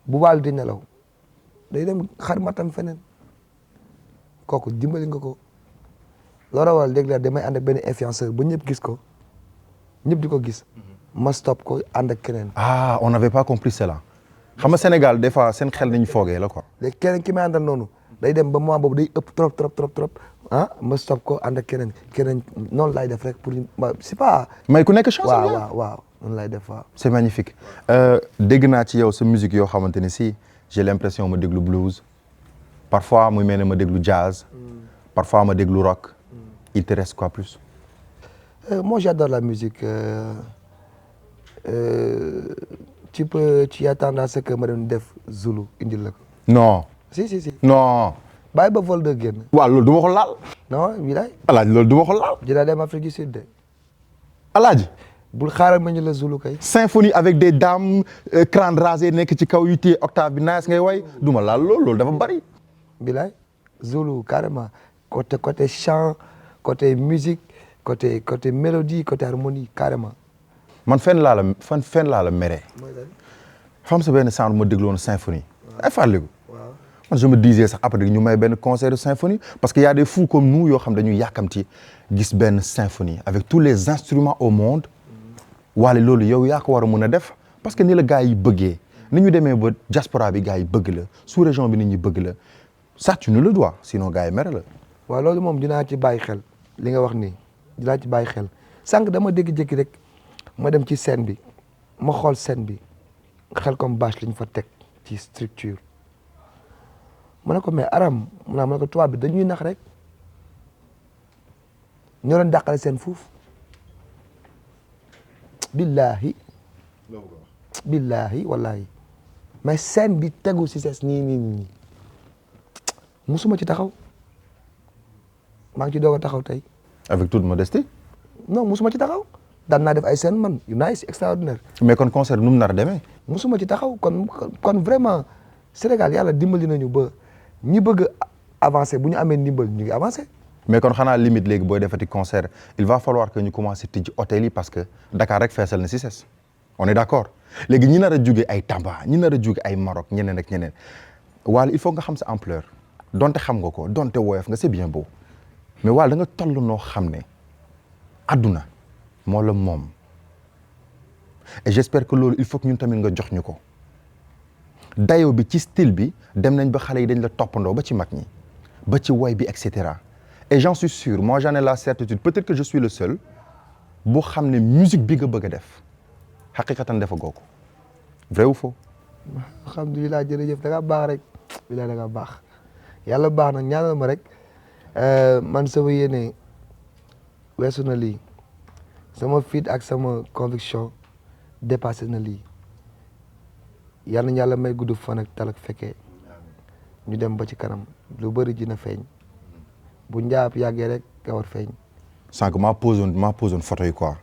bu Wally di nelaw day dem xar matam feneen kooku dimbali nga ko loolu waral léegi damay ànd ak benn influenceur ba ñëpp gis ko ñëpp di ko gis ma stop ko ànd ak keneen. ah on n'avait pas compris cela xam nga Sénégal des fois seen xel nañu foogee la quoi. léegi keneen ki may àndal noonu day dem ba moment boobu day ëpp trop ah ma stop ko ànd ak keneen noonu lay def rek pour c'est pas. may ku nekk chance. waaw noonu lay def waaw. c'est magnifique dégg naa ci yow sa musique yoo xamante ni si j'ai l'impression ma déglu blues parfois muy mel ne ma déglu jazz parfois ma déglu rock il te reste quoi plus. moi j'adore la musique tu attends à ce que ma doon def Zulu indil la ko. non. si. non. bàyyi ba vol de génn. waaw loolu du ma ko laal. non wilaay. alaaji loolu du ma ko laal. dinaa dem Afrique du Sud de. alaaji. bul xaaral ma ñu la Zulu kay. symphonie avec des dames crâne rasé nekk ci kaw yu téye octave bi nice ngay way du ma laal loolu dafa bari. bilaay Zulu carrément côté chant côté musique côté mélodie côté harmonie carrément. man fenn laa la meree. fam sa benn sound ma déglu woon symphonie. ay fàttaliku. man je me disais sax après ñu may benn concert de symphonie parce que y a des fous comme nous yoo xam dañuy yàkkamti gis benn symphonie avec tous les instruments au monde. Wally loolu yow yaa ko war a mën a def parce que ni la gars yi bëggee ni ñu demee ba diaspora bi gars yi bëgg la sous région bi nit ñi bëgg la ça tu nous le dois sinon gars yi mere la. waaw loolu moom dinaa ci bàyyi xel li nga wax nii dinaa ci bàyyi xel sànq dama dégg-jékki rek ma dem ci scène bi ma xool scène bi xel comme bâche lañ fa teg ci structure ma ne ko mais Aram ma ne ko tubaab bi dañuy nax rek ñoo doon dàqale seen fuuf billahi wallahi mais scène bi tegu si ses nii musuma ci taxaw maa ngi ci doog a taxaw tey. avec toute modestie. non musuma ci taxaw daan naa def ay scène man yu nice extraordinaire. mais kon concert nu mu nar a demee. musuma ci taxaw kon vraiment Sénégal yàlla dimbali nañu ba ñi bëgg avancer bu ñu amee ndimbal ñu ngi avancer. mais kon xanaa limite léegi booy defati concert il va falloir que ñu commencer tijji hôtel yi parce que Dakar rek feesal na si ses on est d'accord léegi ñi nar a jóge ay Tamba ñi nar a jóge ay Maroc ñeneen ak ñeneen Wally il faut nga xam sa ampleur donte xam nga ko donte woyof nga c'est bien beau mais Wally da nga toll noo xam ne adduna moo la moom et j'espère que loolu il faut que ñun tamit nga jox ñu ko dayo bi ci style bi dem nañ ba xale yi dañ la toppandoo ba ci mag ñi ba ci woy bi et cetera et j'en suis sûr moi j'en ai la certitude peut-être que je suis le seul boo xam ne musique bi nga bëgg a def xaqiqatan defa goo ko vrai ou faux. alhamdulilah jërëjëf da nga baax rek bilaay da nga baax yàlla baax na ñaanal ma rek man sama yéene weesu na lii sama fit ak sama conviction dépassé na lii yal na yàlla may gudd fan ak tal ak fekkee ñu dem ba ci kanam lu bëri dina feeñ bu njaab yàggee rek nga war feeñ. sànq maa posoon photo yi quoi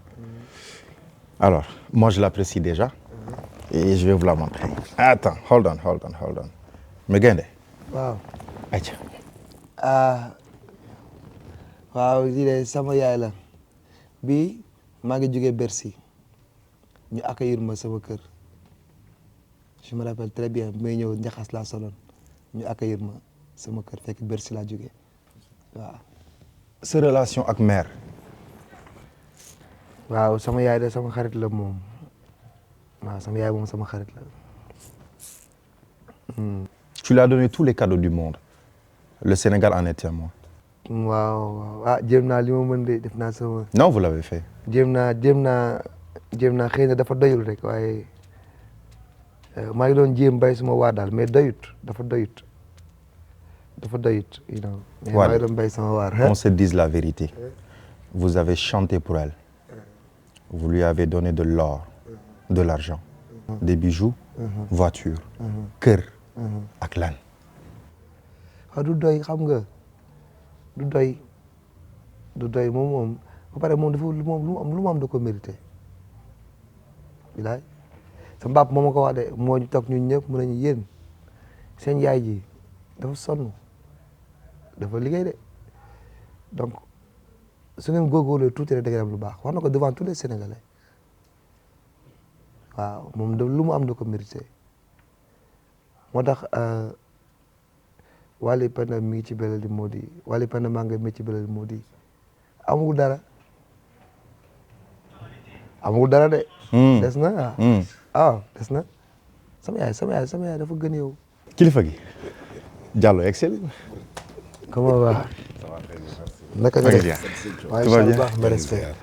alors moi je l'apprécie déjà et je vais vous la montrer. Attends hold on mais gaynde waaw ayca. waaw lii de sama yaay la bii maa ngi jógee Bercy ñu accueillir ma sama kër je me rappelle très bien bi may ñëw njaxas laa soloon ñu accueillir ma sama kër fekk Bercy laa jógee waaw. sa relation ak mère. waaw sama yaay de sama xarit la moom waaw sama yaay moom sama xarit la. Tu lui as donné tous les cadeaux du monde le Sénégal en est témoin. waaw ah jéem naa li ma mën de def naa sama. Non, vous l'avez fait. jéem naa xëy na dafa doyul rek waaye maa ngi doon jéem bay suma waar daal mais dafa doyut you know. mais maa ngi doon bay sama waar. On se dise la vérité. Vous avez chanté pour elle. Vous lui avez donné de l'or, de l'argent, des bijoux, voiture, kër ak lan. waaw du doy xam nga du doy moom ba pare moom dafa lu mu am da ko mérité. bilaay sama baab moo ma ko wax de moo ñu toog ñun ñëpp mën nañu yéen seen yaay ji dafa sonn dafa liggéey de donc su ngeen góorgóorlu tuuti rek da ngeen am lu baax wax na ko devant tous les Sénégalais waaw moom lu mu am da ko mérité moo tax Wally Penda mi ngi ci Belel di Modi Wally Penda maa ngi mi ci Belel di Modi amul dara de. des na des na sama yaay dafa gën yow. kilifa gi Diallo excel. comment va. naka nga def. waaye incha allah ma respect.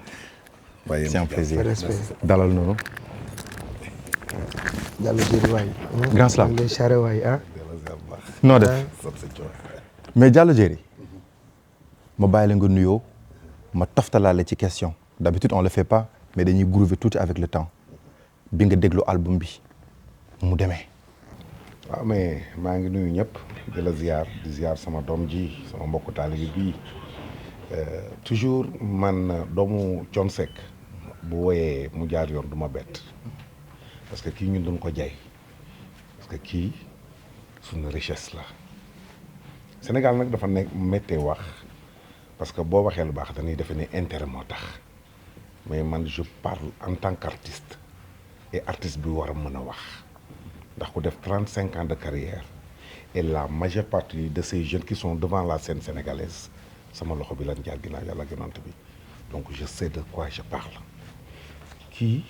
c'est un plaisir. dalal noonu. Diallo jërëjëf waay. Grand Slam les charré waay ah. noo def mais Diallo Diéry ma bàyyi la nga nuyoo ma toftalaale ci question d'habitude on le fait pas mais dañuy groover tuuti avec le temps bi nga déglu album bi mu demee. waaw mais maa ngi nuyu ñëpp di la ziar sama doom ji sama mbokku taalibe bii toujours man doomu Thione Seck bu woyee mu jaar yoon du ma bett parce que kii ñun duñ ko jay parce que kii suñu richesse la Sénégal nag dafa nekk méttee wax parce que boo waxee lu baax dañuy defe ne intérêt moo tax mais man je parle en tant qu'artiste et artiste bi war a mën a wax ndax ku def 35 ans de carrière et la majeure partie de ces jeunes qui sont devant la scène sénégalaise sama loxo bi lan jaar ginnaaw yàlla gënant bi donc je sais de quoi je parle kii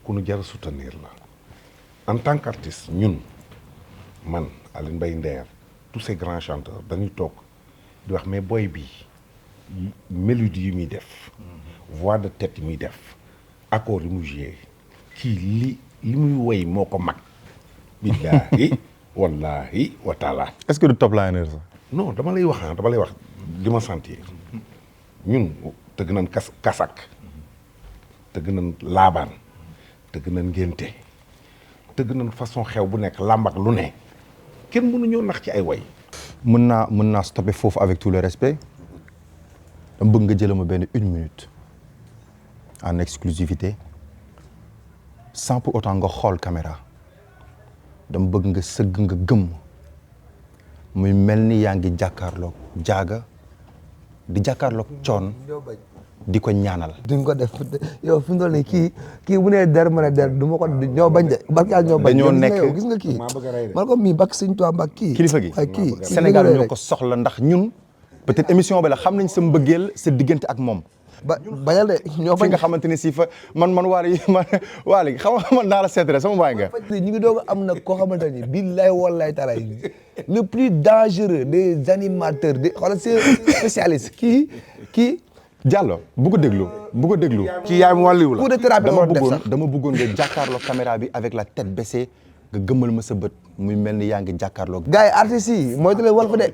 ku nu jar a soutenir la en tant qu'artiste ñun man Alioune Mbaye Nder tous ces grands chanteurs dañuy toog di wax mais boy bi mélodie yi muy def voix de tête yi muy def accord yi mu joué kii li muy woy moo ko mag billaahi wallahi wa taala. est-ce que du top liner sax. non dama lay wax li ma sentir ñun tëgg nañ kasak tëgg nañ laabaan tëgg nañ ngénte tëgg nañ façon xew bu nekk làmb ak lu ne kenn mënuñoo nax ci ay way. mën naa stopper foofu avec tout le respect dama bëgg nga jëlal ma benn 1 minute en exclusivité sans pour autant nga xool caméra dama bëgg nga sëgg nga gëmm muy mel ni yaa ngi jàkkaarloog jaaga di jàkkaarloog coon di ko ñaanal. duñ ko def yow fi mu toll nii kii bu nee der ma ne der du ma ko ñoo bañ de barke yàlla ñoo bañ. dañoo nekk gis nga kii man ko mii bakk Sëñ Tuubaa mbak kii. kilifa gi Sénégal ñoo ko soxla ndax ñun peut-être émission bi la xam nañ sa mbëggeel sa diggante ak moom. bañal de ñoo bañ fi nga xamante ne si fa man Wally xam nga man naa la seet rek sama baay nga. ñu ngi doog am na koo xamante ni billahi wallahi taala le plus dangereux des animateurs de xoolal c'est spécialiste kii Diallo bu ko déglu. kii yaay mu wàlliwu la. coup de thérapie dama bëggoon nga jàkkaarloo caméra bi avec la tête baissée nga gëmmal ma sa bët muy mel ni yaa ngi jàkkaarloo. gars yi artistes yi mooy tu leen wal fa de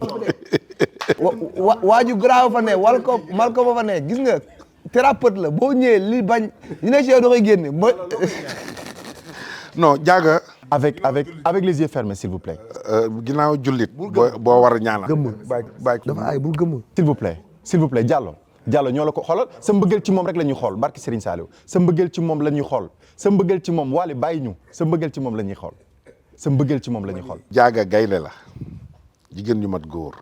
waaju garaaw fa ne mal ko fa ne gis nga thérapeute la boo ñëwee li bañ ñu ne ci yow da koy génne mooy. non jaaga. avec les yeux fermés s'il vous plaît. ginnaaw jullit. boo war a ñaanal. gëmm dafa ay bul gëmm. s'il vous plaît Diallo ñoo la ko xoolal sa mbëggeel ci moom rek la ñuy xool barki Serigne Saliou sa mbëggeel ci moom la ñuy xool sa mbëggeel ci moom Wally bàyyi ñu sa mbëggeel ci moom la ñuy xool sa mbëggeel ci moom la ñuy xool. jaaga gaynde la jigéen ñu mat góor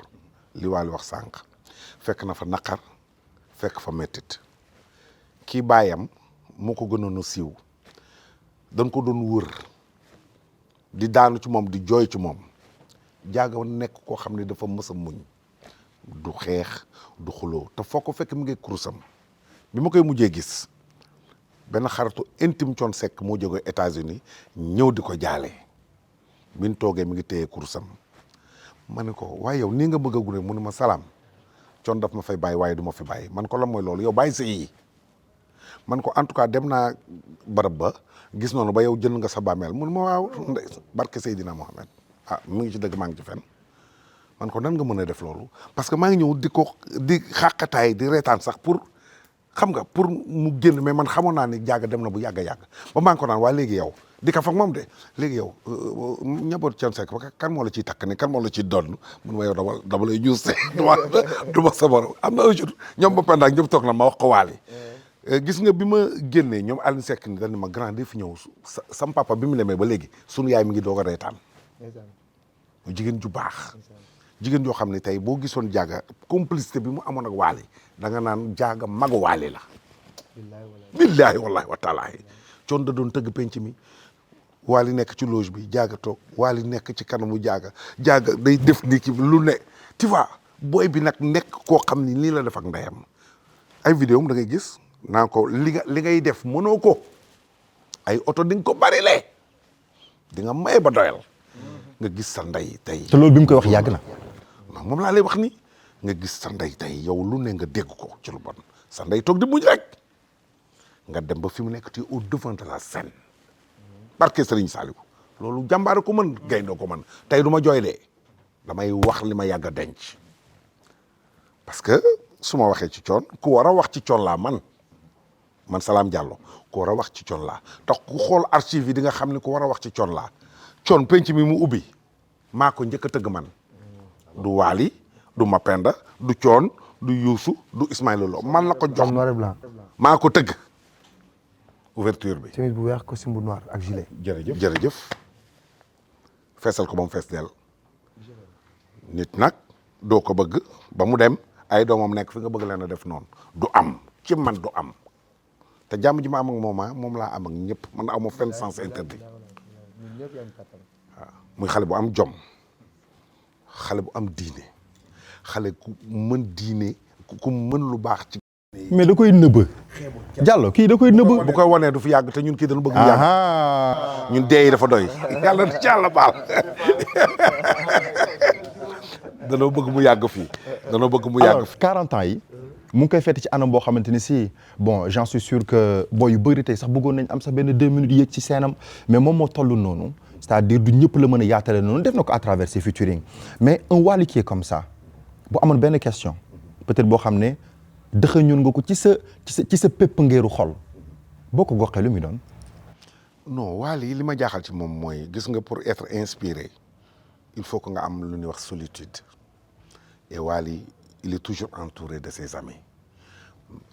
li Wally wax sànq fekk na fa naqar fekk fa mettit kii baayam moo ko gënoon a siiw dañ ko doon wër di daanu ci moom di jooy ci moom jaaga nekk koo xam ne dafa mës a muñ du xeex du xuloo te foo ko fekk mi ngi kurusam bi ma koy mujjee gis benn xaritu intime Thione Seck moo jógee États-Unis ñëw di ko jaale bi ñu toogee mi ngi téye kurusam ma ne ko waaye yow nii nga bëgg a gune mu ne ma salaam Thione daf ma fay bàyyi waaye du ma fi bàyyi man ko lan mooy loolu yow bàyyi sa yi man ko en tout cas dem naa barab ba gis noonu ba yow jël nga sa bàmmeel mun ma waaw barke Seydina Mohamed mu ngi ci dëgg maa ngi ci fen man ko nan nga mën a def loolu parce que maa ngi ñëw di xàqataay di reetaan sax pour xam nga pour mu génn mais man xamoon naa ni jaaga dem na bu yàgg a yàgg ba maa ngi ko naan waa léegi yow di ka fag moom de léegi yow ñaboot Thione Seck ba kan moo la ciy takk ne kan moo la ciy doon mun ma yow dama lay ñuus du ma sa borom am na un jour ñoom ba pendaak ñëpp toog na ma wax ko waali gis nga bi ma génnee ñoom Alioune Seck ni dañ ma grand fi ñëw sam papa bi mu demee ba léegi sunu yaay mi ngi doog a reetaan mu jigéen ju baax jigéen joo xam ne tey boo gisoon jaaga complicité bi mu amoon ak waali da nga naan jaaga magu waali la billaahi wallaahi wa taalaahi Thione da doon tëgg penc mi waali nekk ci loge bi jaaga toog waali nekk ci kanamu jaaga day def ni ki lu ne tu vois booy bi nag nekk koo xam ni nii la def ak ndeyam ay vidéo da ngay gis naa ko li ngay def mënoo ko ay oto di nga ko bari le di nga may ba doyal nga gis sa ndey tey te loolu bi mu koy wax yàgg na moom laa lay wax ni nga gis sa ndey tey yow lu ne nga dégg ko ci lu bon sa ndey toog di muñ rek nga dem ba fi mu nekk tu au devant de la scène barke Serigne Saliou loolu jàmbaare ko mën gayndoo ko mën tey du ma jooy de damay wax li ma yàgg a denc parce que su ma waxee ci Thione ku war a wax ci Thione laa man Salam Diallo ku war a wax ci Thione laa tax ku xool archive yi di nga xam ne ku war a wax ci Thione laa Thione penc mi mu ubbi maa ko njëkk a tëgg man du Waly du Mapenda du Thione du Youssou du Ismaïla Lo man la ko jox noir et blanc maa ko tëgg ouverture bi chemise bu weex costume bu noir ak gilet jërëjëf feesal ko ba mu fees dell nit nag doo ko bëgg ba mu dem ay doomam nekk fi nga bëgg leen a def noonu du am ci man du am te jàmm ji ma am ak moom laa am ak ñëpp man aw ma fenn sens interdit waaw muy xale bu am jom xale bu am diine xale ku mën diine ku mën lu baax ci mais da koy nëbb Diallo kii da koy nëbb bu koy wanee du fi yàgg te ñun kii dañu bëgg mu yàgg ñun dee yi dafa doy yàlla na ci yàlla baal danoo bëgg mu yàgg fii danoo bëgg mu yàgg fii 40 ans yi mu ngi koy fête ci anam boo xamante ni si bon j'en suis sûr que boo yu bëri tey sax bëggoon nañ am sax benn 2 minutes yéeg ci seenam mais moom moo toll noonu c'est-à-dire du ñëpp la mën a yaatale noonu def na ko à travers ses featuring mais un Wally qui est comme ça bu amoon benn question peut-être boo xam ne dëxëñoon nga ko ci sa pépp ngeeru xol boo ko goxee lu muy doon. non Wally li ma jaaxal ci moom mooy gis nga pour être inspiré il faut que nga am lu ñuy wax solitude et Wally il est toujours entouré de ses amis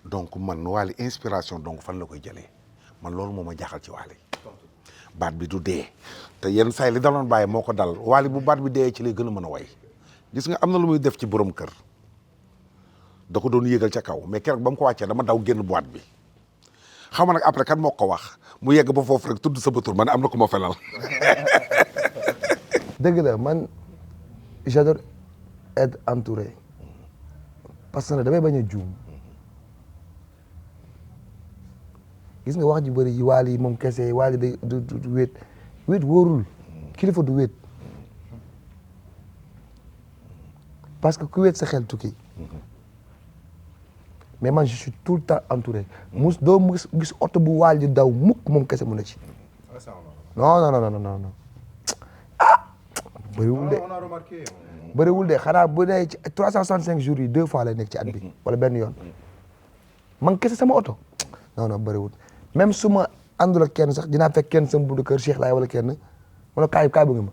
donc man Wally inspiration donc fan la koy jëlee man loolu moo ma jaaxal ci Wally baat bi du dee te yenn saa yi li daloon bàyyi moo ko dal Wally bu baat bi dee ci lay gën a mën a way gis nga am na lu muy def ci borom kër da ko doon yéegal ca kaw mais keroog ba mu ko wàccee dama daw génn boîte bi xam nga nag après kan moo ko wax mu yegg ba foofu rek tudd sa bëtur ma ne am na ku ma felal dëgg la man j'adore être entouré parce que damay bañ a juum gis nga wax ji bëri yi Wally moom kese Wally day du wéet wóorul kilifa du wéet parce que ku wéet sa xel tukki mais man je suis tout le temps entouré doo gis oto bu Wally daw mukk moom kese mu ne ci non ah bëriwul de xanaa bu ne ci 365 jours yi 2 fois lay nekk ci at bi wala benn yoon man kese sama oto non bëriwul même su ma àndul ak kenn sax dinaa fekk kenn sama buntu kër Cheikh laay wala kenn wala kaay bu nga ma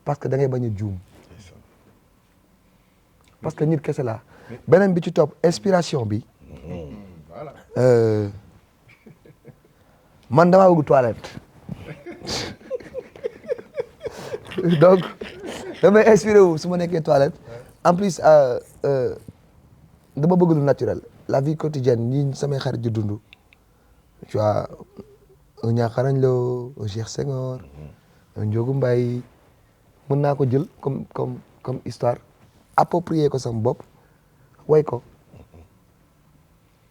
parce que da ngay bañ a juum parce que nit kese laa beneen bi ci topp inspiration bi man damaa bëgg toilette donc damay inspiré wu su ma nekkee toilette en plus dama bëgg lu naturel la vie quotidienne ñi samay xarit di dund tu vois un Niakharañ Lo un Cheikh Senghor un Ndiogou Mbaye mën naa ko jël comme histoire approprier ko sama bopp way ko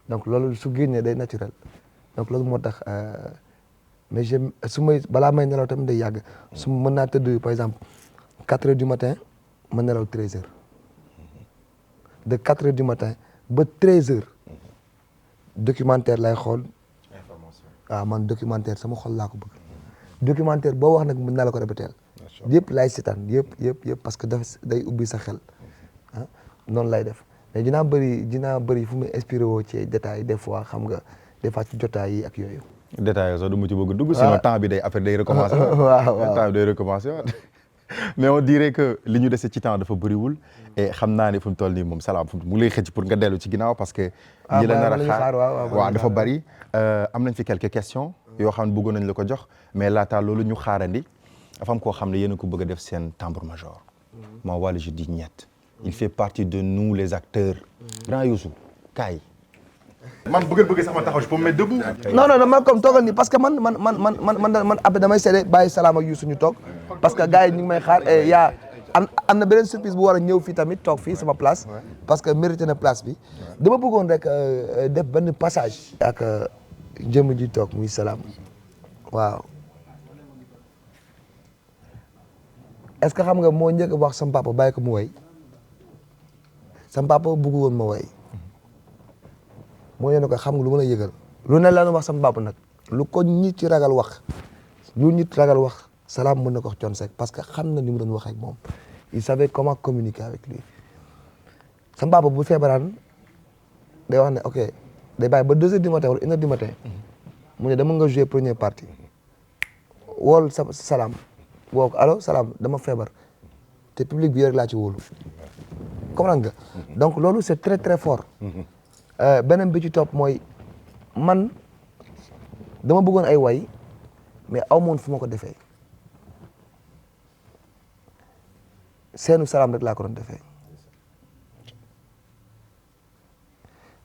donc loolu su génnee day naturel donc loolu moo tax mais j'aime su may balaa may nelaw tamit day yàgg su mën naa tëdd par exemple 4 heures du matin ma nelaw 13 heures de 4 heures du matin ba 13 heures documentaire lay xool. waaw man documentaire sama xol laa ko bëgg. documentaire boo wax nag mën naa la ko répéter. yëpp laay seetaan yëpp parce que day ubbi sa xel ah noonu lay def mais dinaa bëri fu muy inspiré woo ci détails des fois xam nga des fois ci jotaay yi ak yooyu. détails sax du mu ci bëgg dugg. sinon temps bi day recommencer. waaw temps bi day recommencer mais on dirait que li ñu dese ci temps dafa bëriwul. et xam naa ne fu mu toll nii moom Salam mu lay xëcc pour nga dellu ci ginnaaw parce que. ñi la nar a xaar waaw dafa bëri. am nañ fi quelques questions. yoo xam ne bëggoon nañ la ko jox. mais laata loolu ñu xaarandi. dafa am koo xam ne yéen a ko bëgg a def seen tambour major. maa wàllu je dis ñett. il fait partie de nous les acteurs. grand Youssou kaay. man bëgg sax ma taxaw je peux me mettre debout. non man comme toogal nii parce que man après damay seede bàyyi Salam ak Youssou ñu toog parce que gars yi ñu ngi may xaar et am na beneen surprise bu war a ñëw fii tamit toog fii sama place parce que mérité na place bi dama bëggoon rek def benn passage. ak jëmm ji toog muy Salam waaw est-ce que xam nga moo njëkk wax sama papa bàyyi ko mu way sama papa bëgg woon ma way moo ne ko xam nga lu ma la yëgal lu ne la wax sama papa nag lu ko nit ci ragal wax Salam mën na ko wax Thione Seck parce que xam na ni mu doon wax ak moom il savait comment communiquer avec lui sama papa bu feebaraan day wax ne ok day bàyyi ba 2 heures du matin wala 1 heure du matin mu ne dama nga jouer première partie wool Salam woo ko allo Salam dama feebar te public bi rek laa ci wóolu comprendre nga donc loolu c'est très très fort beneen bi ci topp mooy man dama bëggoon ay way mais aw moon fu ma ko defee seenu Salam rek laa ko doon defee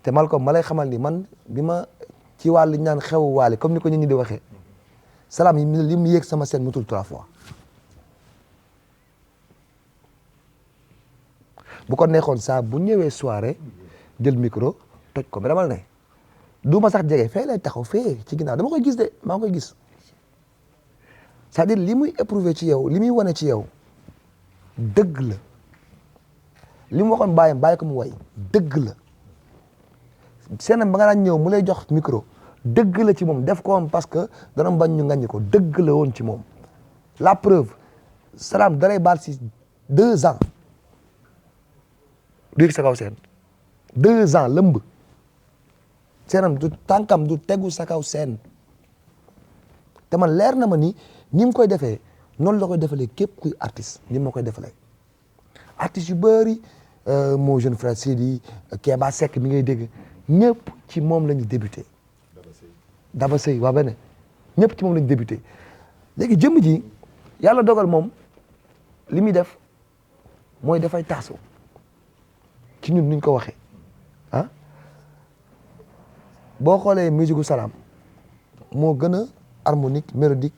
te Malcolm ma lay xamal ni man bi ma ci wàllu ñaan xewu waale comme ni ko nit ñi di waxee Salam yi li mu yéeg sama scène mutul 3 fois bu ko neexoon saa bu ñëwee soirée jël micro toj ko mais dama la ne du ma sax jege fee lay taxaw fee ci ginnaaw dama koy gis de maa ngi koy gis c'est-à-dire li muy éprouvé ci yow li muy wane ci yow dëgg la li mu waxoon bàyyi ko mu way dëgg la seenam ba nga daan ñëw mu lay jox micro dëgg la ci moom def ko woon parce que dana bañ ñu ngañ ko dëgg la woon ci moom la preuve Salam dalay baal si 2 ans du yëg sa kaw seen 2 ans lëmb seenam du tànkam du tegu sa kaw seen te man leer na ma ni mu koy defee noonu la koy defalee képp kuy artiste ni ma koy defalee artistes yu bëri moo jeune frère Sidi Kéba Seck mi ngay dégg ñëpp ci moom la ñu débuté Daba Sey waa bene ñëpp ci moom la ñu débuté léegi jëmm ji yàlla dogal moom li muy def mooy dafay taasu ci ñun nuñ ko waxee ah boo xoolee musique gu Salam moo gën a harmonique mélodique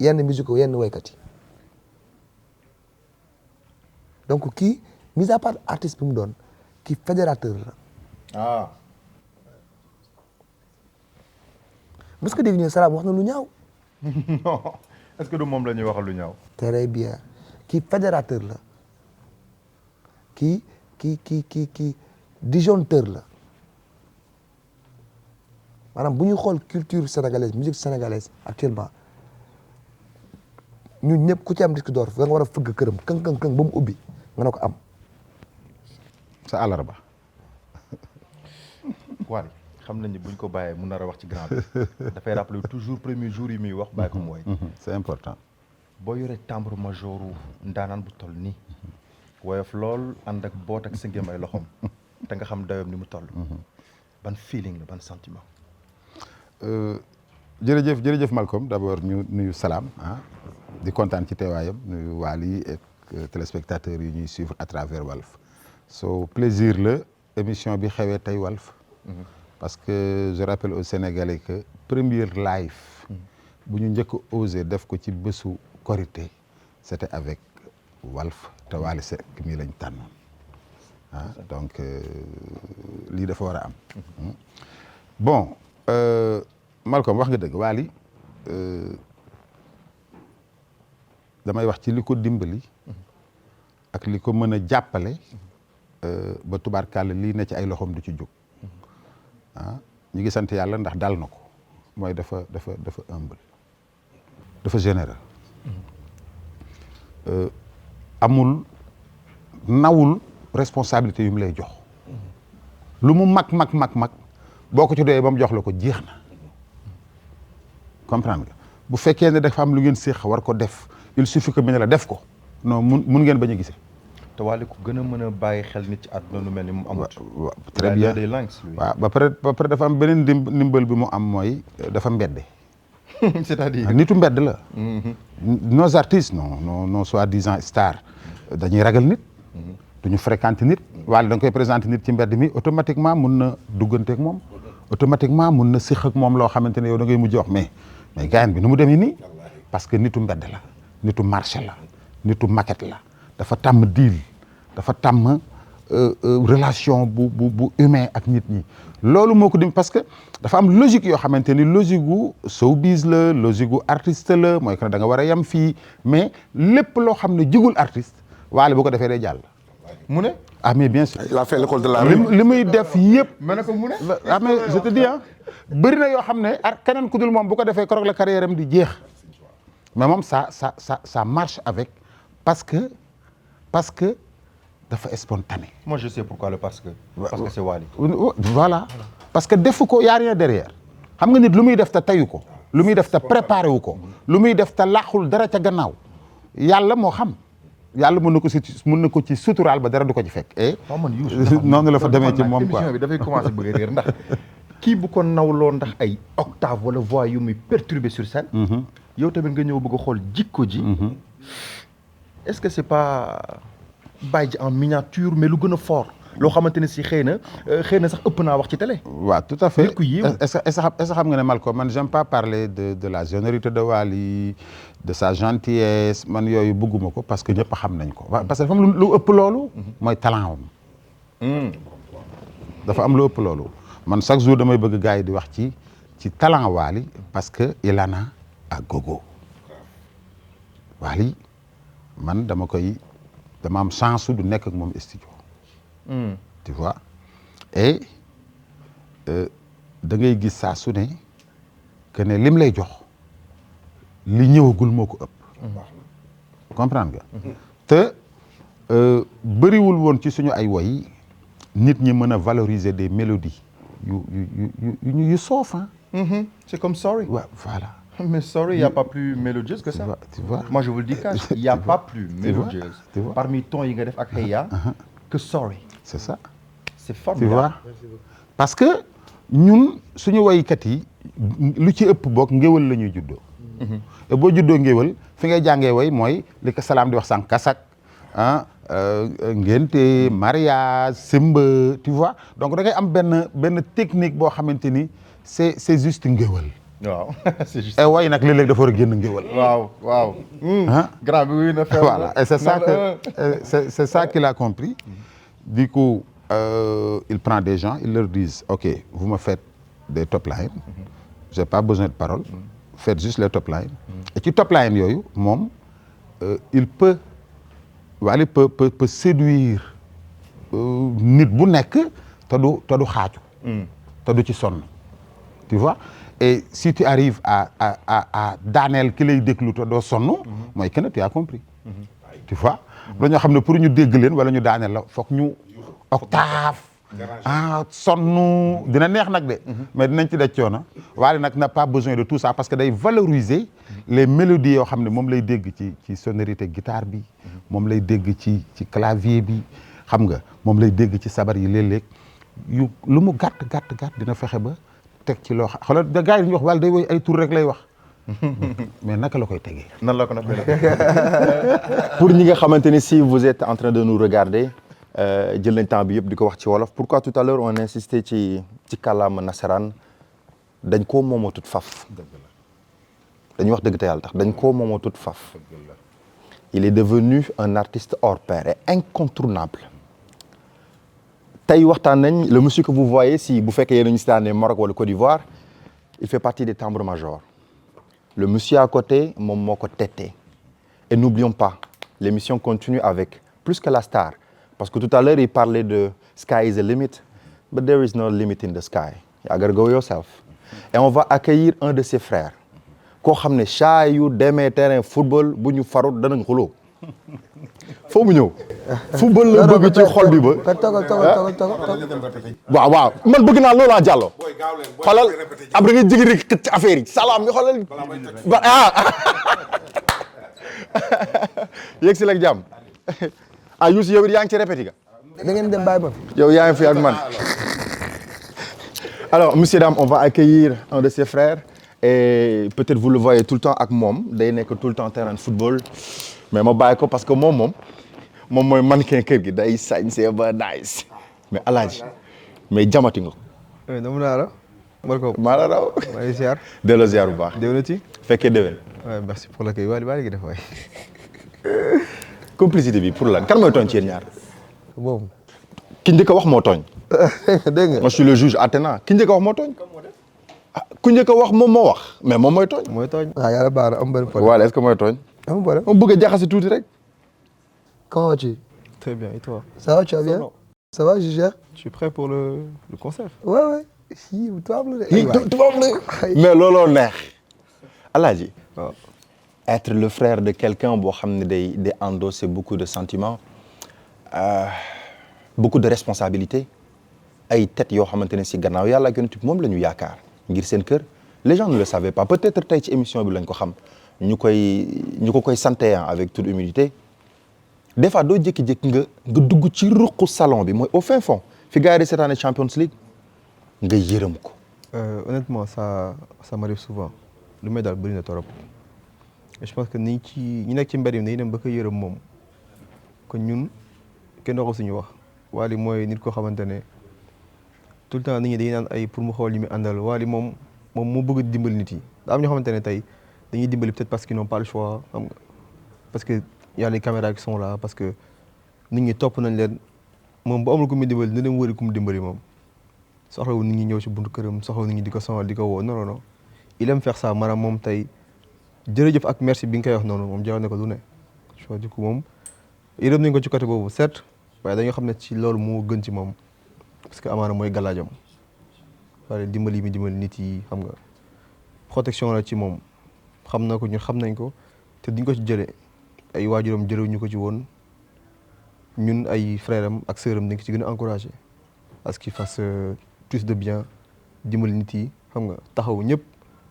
yenn musique yenn waykat yi donc kii mis à part artiste bi mu doon kii fédérateur la. ah. mos ko dégg ñu Salam wax na lu ñaaw. non est-ce que du moom la ñuy waxal lu ñaaw. très bien kii fédérateur la kii disjoncteur la maanaam bu ñuy xool culture sénégalaise musique sénégalaise actuellement ñun ñëpp ku ci am disque d'or nga war a fëgg këram këng ba mu ubbi nga ne ko am. sa àllarba. Wally xam nañu buñ ko bàyyee mu nar a wax ci grand bi dafay rappeler toujours premier jour yi muy wax bàyyi ko mu woy. c'est important. boo yoree tambour majoru ndaanaan bu toll nii. woyof lool ànd ak boot ak sëngéem ay loxoom te nga xam dayoom ni mu toll. ban feeling la ban sentiment. jërëjëf Malcolm d'abord ñu nuyu Salam di kontaan ci teewaayam nuyu Wally ak téléspectateurs yi ñuy suivre à travers Walf so plaisir la émission bi xewee tey Walf parce que je rappelle aux Sénégalais que première live bu ñu njëkk osé def ko ci bésu Korité c'était avec Walf te Wally Seck mii lañ tànnoon donc lii dafa war a am bon Malcolm wax nga dëgg Wally damay wax ci li ko dimbali ak li ko mën a jàppale ba tubaarkàlla lii ne ci ay loxoom du ci jóg ñu ngi sant yàlla ndax dal na ko mooy dafa humble dafa généreux amul nawul responsabilité yu mu lay jox lu mu mag boo ko ci doyee ba mu jox la ko jeex na comprendre nga bu fekkee ne dafa am lu ngeen séq war ko def il suffit que mu ne la def ko non mun ngeen bañ a gisee. te Wally ku gën a mën a bàyyi xel nit ci àdduna lu mel ni mu amut. waaw très bien waaw ba pare dafa am beneen ndimbal bi mu am mooy dafa mbedde. c'est-à-dire nitu mbedd la. nos artistes non soi-disant stars dañuy ragal nit. duñu fréquenter nit. Wally da nga koy présenter nit ci mbedd mi automatiquement mun na dugganteeg moom. automatiquement mun na séq ak moom loo xamante ne yow da ngay mujj wax mais gaayan bi nu mu demee nii. parce que nitu mbedd la nitu marché la nitu maquette la dafa tàmm deal dafa tàmm relation bu humain ak nit ñi loolu moo ko dim parce que dafa am logique yoo xamante ni logique gu showbiz la logique gu artiste la mooy que da nga war a yem fii mais lépp loo xam ne jigul artiste Wally bu ko defee day jàll. mu ne. ah mais bien sûr. il a fait l'école de la rue. li muy def yëpp. ma ne ko mu ne. ah mais je te dis bëri na yoo xam ne keneen ku dul moom bu ko defee keroog la carrière am di jeex mais moom ça marche avec parce que dafa spontané. moi je sais pourquoi parce que c'est Wally. voilà parce que defu ko y a rien derrière xam nga nit lu muy def te tayu ko lu muy def te préparé wu ko lu muy def te laaxul dara ca gannaaw yàlla moo xam yàlla mën na ko ci suturaal ba dara du ko ci fekk. noonu la fa demee ci moom quoi émission bi dafay commencé bëgg a réer ndax kii bu ko nawloo ndax ay octave wala voix yu muy perturbé sur scène. yow tamit nga ñëw bëgg a xool jikko ji. est-ce que c'est pas bàyyi ji en miniature mais lu gën a fort loo xamante ne si xëy na sax ëpp naa wax ci télé. waaw tout à fait nit ku yéemu. est-ce que xam nga ne Malcolm man j'aime pas parler de la générosité de Wally de sa gentillesse man yooyu bëgguma ko parce que ñëpp xam nañ ko parce que dafa am lu ëpp loolu. mooy talent am. dafa am lu ëpp loolu man chaque jour damay bëgg gars yi di wax ci talent Wally parce que il en a à gogo Wally man dama am chance du nekk ak moom studio. tu vois et da ngay gis saa su ne que ne lim lay jox li ñëwagul moo ko ëpp. comprendre nga. te bëriwul woon ci suñu ay woy nit ñi mën a valoriser des mélodies yu soof ah. c'est comme Sorry. Ouais, voilà. Mais Sorry, il n'y a pas plus mélodieuse que ça. Tu vois. Moi, je vous le dis cash, il n'y a pas plus mélodieuse. Tu vois. Parmi ton yi nga def ak Heya que Sorry. C'est ça. C'est Tu formidable. vois. Parce que ñun suñu woykat yi lu ci ëpp boog ngéwal la ñuy juddoo. te boo juddoo ngéwal fi ngay jàngee woy mooy li ko Salaam di wax sànq kasak ngénte mariage simba tu vois donc da ngay am benn technique boo xamante ni c'est juste ngéwal. waaw c'est juste. et woy nag léeg-léeg dafa war a génn ngéwal. waaw. grand bi wuy na fer. Voilà et c'est ça que c'est ça qu'il a compris. Du coup il prend des gens il leur dit ok vous me faites des top lines. J'ai pas besoin de paroles. Faites juste les top lines. et ci top lines yooyu moom il peut Wally peut séduire nit bu nekk te du xaaju. te du ci sonn. tu vois et si tu arrives à daaneel ki lay déglu te doo sonn. mooy que ne tu as compris. tu vois dañoo xam ne pour ñu dégg leen wala ñu daaneel la foog ñu octave. sonn dina neex nag de. mais dinañ ci daj coono. Wally nag n'a pas besoin de tout ça parce que day valoriser les mélodies yoo xam ne moom lay dégg ci sonorité guitare bi. moom lay dégg ci clavier bi xam nga moom lay dégg ci sabar yi léeg-léeg yu lu mu gàtt dina fexe ba teg ci loo xam xoolal da gars yi ñu wax Wally day woy ay tur rek lay wax. mais naka la koy tegee. nan la ko nag pour ñi nga xamante ni si vous êtes en train de nous regarder jël nañ temps bi yëpp di ko wax ci wolof pourquoi tout à l'heure on insisté ci kàllaama nasaraan dañ koo moomatut faf. dañuy wax dëgg te yàlla tax dañ koo moomatut faf. il est devenu un artiste hors pair et incontournable. tey waxtaan nañ le monsieur que vous voyez si bu fekkee yéen a ñu seetaanee Maroc wala Côte d'Ivoire il fait partie des tambours-majors. le monsieur à côté moom moo ko tette. et n'oublions pas l'émission continue avec plus que la star Parce que tout à l'heure, il parlait de sky is the limit, but there is no limit in the sky. You gotta go yourself. Et on va accueillir un de ses frères. Koo xam ne saa yu demee terrain football bu ñu farut danañ xuloo. Foo mu ñëw. Football la bëgg ci xol bi ba. togal. waaw waaw man bëgg naa loolaa jàllo. xoolal après nga jigi rek xëcc affaire yi salaam nga xoolal. yegg si la jàmm. Youssou yow it yaa ngi ci répété ga. da ngeen dem bàyyi ma fi. yow yaa ngi fi ak man. Alors, messieurs, dames, on va accueillir un de ses frères et peut-être vous le voyez tout le temps avec moi. Day nekk tout le temps terrain de football mais ma bàyyi ko parce que moom mooy mannequin kër gi day sañse ba nice mais Alaaji mais jamati nga ko. oui dama naa la. maa la raw. maa ngi ziar. delloo ziar bu baax. déwénati. fekkee déwén. waaw merci pour l'accueil waa léegi def waay. complicité bi pour lan kan mooy tooñ ci yéen ñaar. boobu. ki njëkk a wax moo tooñ. dégg nga. moi je suis le juge attenant ki njëkk a wax moo tooñ. ku njëkk a wax moom moo wax mais moom mooy tooñ. mooy tooñ. waaw yàlla baax na am benn problème. voilà est-ce que mooy tooñ. am problème. moom bëgg a jaxase tuuti rek. Comment vas-tu? Très bien et toi? Ça va, tu vas bien? Ça va, je gère. Je suis prêt pour le concert. Ouais. Si tubaab la de. mais looloo neex. Alaaji. waaw. Être le frère de quelqu'un boo xam ne day endosser beaucoup de sentiments beaucoup de responsabilités ay têtes yoo xamante ne si gannaaw yàlla ak yonent bi moom la ñu yaakaar ngir seen kër les gens ne le savaient pas peut-être tey ci émission bi lañ ko xam ñu ko koy santé avec toute humilité des fois doo jékki-jékki nga dugg ci ruqu salon bi mooy au fin fond fi gars yi di seetaane Champions League nga yërëm ko. Honnêtement ça m'arrive souvent lu may daal bëri na torop je pense que ñi nekk ci mbedd mi dañuy dem ba ko yërëm moom kon ñun kenn waxu suñu wax Wally mooy nit koo xamante ne tout le temps nit ñi dañuy naan ay pour mu xool li mu àndal Wally moom moo bëgg dimbali nit yi daa am ñoo xamante ne tey dañuy dimbali peut-être parce qu'ils n'ont pas le choix xam nga parce que y a les caméras qui sont là parce que nit ñi topp nañ leen moom bu amul ku mu dimbali dina dem wëri ku mu dimbali moom soxlawul nit ñi ñëw ci buntu këram soxlawul nit ñi di ko sonal di ko woo non il aime faire ça maanaam moom tey jërëjëf ak merci bi nga koy wax noonu moom jaral na ko lu ne tu vois du coup moom yërëm nañ ko ci côté boobu certes waaye dañoo xam ne ci loolu moo gën ci moom parce que amaana mooy galaajam waaye dimbali nit yi xam nga protection la ci moom xam na ko ñun xam nañ ko te duñ ko ci jëlee ay waajuram jëlewuñu ko ci woon ñun ay frère am ak sœur am dañ ko ci gën a encouragé parce qu'il fasse plus de bien dimbali nit yi xam nga taxaw ñëpp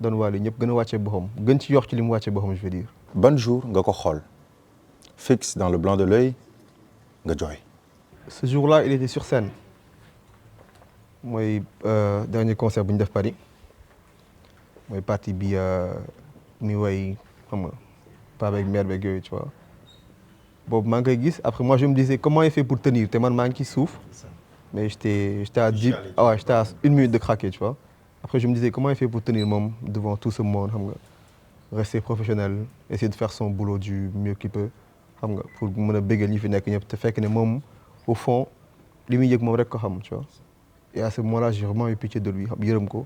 doon Wally ñëpp gën a wàccee boppam gën ci yox ci li mu wàccee boppam je veux dire. ban jour nga ko xool fixe dans le blanc de l'œil nga jooy. Ce jour-là il était sur scène mooy dernier concert bu ñu def Paris mooy partie bi muy way xam nga pas avec mère beeg yooyu tu vois boobu maa ngi koy gis après moi je me disais comment il fait pour tenir te man maa ngi ci suuf mais j'étais à 1 minute de craquer tu vois après je me disais comment il fait pour tenir moom devant tout ce monde xam nga rester professionnel essayer de faire son boulot du mieux qu'il peut xam nga pour mën a bégal ñi fi nekk ñëpp te fekk ne moom au fond li muy yëg moom rek ko xam tu vois et à ce moment-là j'ai vraiment eu pitié de lui xam yërëm ko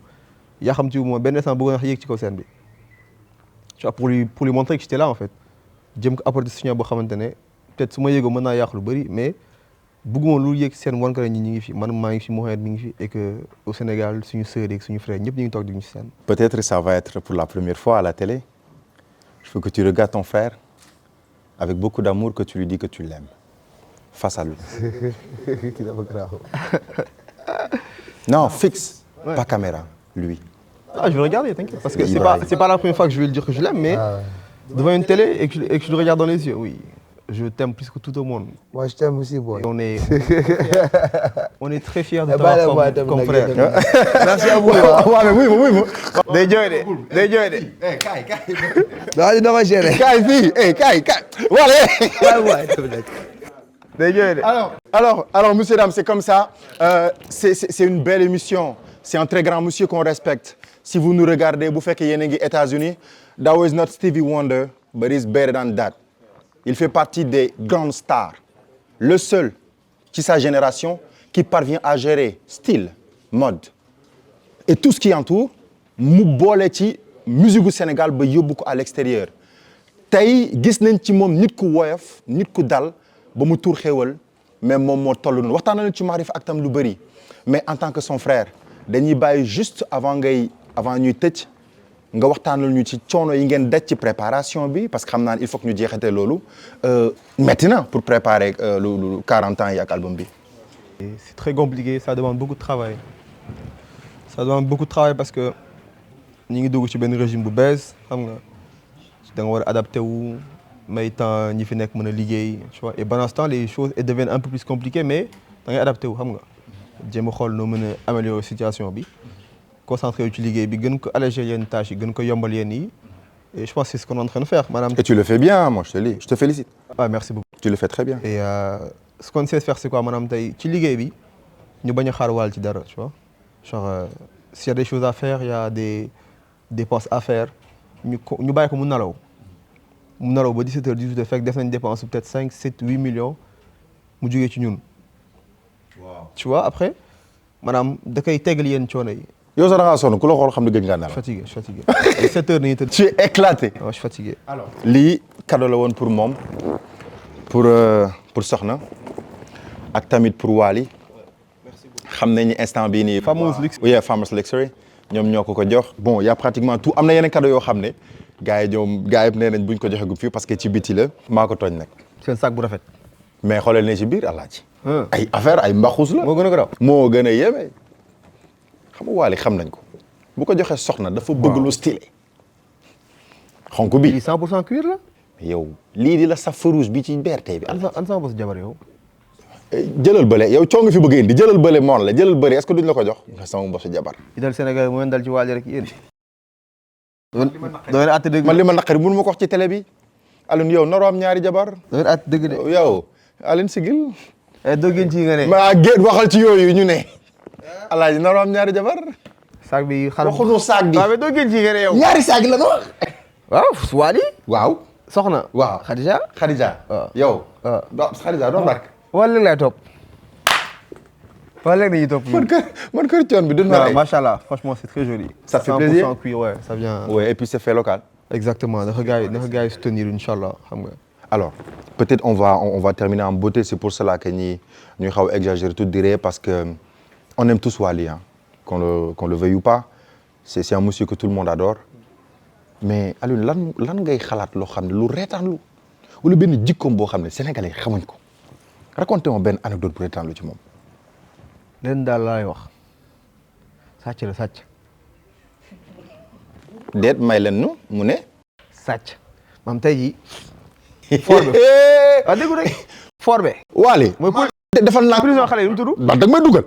yaa xam ci moom benn instant bëggoon na yéeg ci kaw scène bi tu vois pour lui montrer que j'étais là en fait jëm ko apporter soutien boo xamante ne peut-être su ma yëgoo mën naa yàq lu bëri mais bëgguma lu yëg seen wan ko ñi ngi fi man maa ngi fi Mohamed mi ngi fi et que au Sénégal suñu sœur ak suñu frère ñëpp ñu ngi toog di ñu scène. Peut-être ça va être pour la première fois à la télé. Il faut que tu regardes ton frère avec beaucoup d'amour, que tu lui dis que tu l'aimes face à lui. Non, fixe, ouais. Pas caméra, lui. Ah, je vais le regarder, t'inquiète. Parce que c'est pas la première fois que je vais lui dire que je l'aime, mais devant une télé et que je le regarde dans les yeux, oui. Je t'aime plus que tout au monde. Moi, je t'aime aussi, boy. On est très fiers de t'avoir comme frère. Merci à vous. Oui. Day jooy de. Daal dama géré. Kaay fii, kaay. Voilà. Day jooy de. Alors, messieurs, dames, c'est comme ça. C'est une belle émission. C'est un très grand monsieur qu'on respecte. Si vous nous regardez, vous faites que yéen a ngi États-Unis, that was not Stevie Wonder, but it's better than that. Il fait partie des grandes stars. Le seul, qui sa génération, qui parvient à gérer style, mode et tout ce qui entoure, mu boole ci musique gu Sénégal ba yóbbu ko à l'extérieur. Tey gis nañ ci moom nit ku woyof, nit ku dal ba mu tuur xéwal mais moom moo toll noonu waxtaan nañu ci Maarif ak tam lu bëri mais en tant que son frère dañuy bàyyi juste avant ñuy tëj nga waxtaanal ñu ci coono yi ngeen daj ci préparation bi parce que xam naa ne il faut que ñu jeexate loolu métti na pour préparer lu 40 ans yi ak album bi. C'est très compliqué, ça demande beaucoup de travail. Ça demande beaucoup de travail parce que ñu ngi dugg ci benn régime bu bees xam nga da nga war a adapté wu may temps ñi fi nekk mën a liggéey tu vois et pendant ce temps les choses deviennent un peu plus compliquées mais da ngay adapté wu xam nga jéem a xool noo mën a améliorer situation bi concentré wu ci liggéey bi gën ko alléger yenn tâches yi gën ko yombal yenn yi et je pense que c'est ce qu'on est en train de faire maanaam. Et tu le fais bien moi je te félicite. Ah merci beaucoup. Tu le fais très bien. Et ce qu'on sait faire c'est quoi maanaam tey ci liggéey bi ñu bañ a xaar waal ci dara tu vois genre s'il y a des choses à faire il y a des dépenses à faire ñu bàyyi ko mu nalaw ba 17h 18h fekk def nañ dépense peut-être 5 7 8 millions mu jógee ci ñun. Waaw tu vois après maanaam da koy tegal yenn coono yi. yow sax da ngaa sonn ku la xool xam ne gëj ngaa nelaw. Je suis fatigué. 7h nañu tëdd. Tu es éclaté. waaw je suis fatigué. alors lii cadeau la woon pour moom pour Soxna ak tamit pour Wally xam nañu instant bii nii. Famous Luxury ñoom ñoo ko jox. bon y a pratiquement tout am na yeneen cadeau yoo xam ne gars yi yëpp nee nañ buñ ko joxe gu fii parce que ci biti la maa ko tooñ nag. seen sac bu rafet. mais xoolal ne ci biir alaaji. ay affaire ay mbaxus la. moo gën a garaaw. moo gën a yéeme. xam nga Wally xam nañ ko bu ko joxee Soxna dafa bëgg lu stylé. xonk bi 100% cuir la. yow lii di la saf farouche bi ci BRT bi. an sama bos jabar yow. jëlal bële yow coo nga fi bëgg indi jëlal bële moon la jëlal bële est-ce que duñ la ko jox nga sama mbosu jabar. yi dal Sénégal mu dal ci Wally rek yéen. doo leen àtte dëgg. man li ma naqari mënu ma ko wax ci télé bi Alioune yow naroo am ñaari jabar. doo leen àtte dëgg de. yow Alioune sigil. doo gën ci nga ne. maa géet waxal ci yooyu ñu ne. alaaji naroo am ñaari jabar. saag bi xaram waxuñu saag bi. waaw mais doo gën ci nga ne yow. ñaari saag la wax. waaw Wally. waaw. Soxna. waaw Khadija. waaw yow. waaw Khadija doo bark. wala léegi lay topp. wala léegi dañuy topp. man kër coon bi dund na. macha allah franchement c'est très joli. Ça fait plaisir 100% cuir ouais ça vient. ouais et puis c'est fait local. exactement naka gars yi soutenir inchallah xam nga. alors peut-être on va terminer en beauté c'est pour cela que ñuy xaw a exagérer tout dire parce que on aime tous Wally hein qu'on le veuille ou pas c'est un monsieur que tout le monde adore mais Alioune lan ngay xalaat loo xam ne lu reetaanlu wala benn jikkoom boo xam ne sénégalais xamuñ ko raconté-moi benn anecdote bu reetaanlu ci moom. leen daal laay wax sàcc la sàcc. déet may leen nu mu ne. sàcc maam tey jii. forbe ah déggu rek. forbe. Wally. mooy defal naa prison xale yi mu tudd. da nga may dugal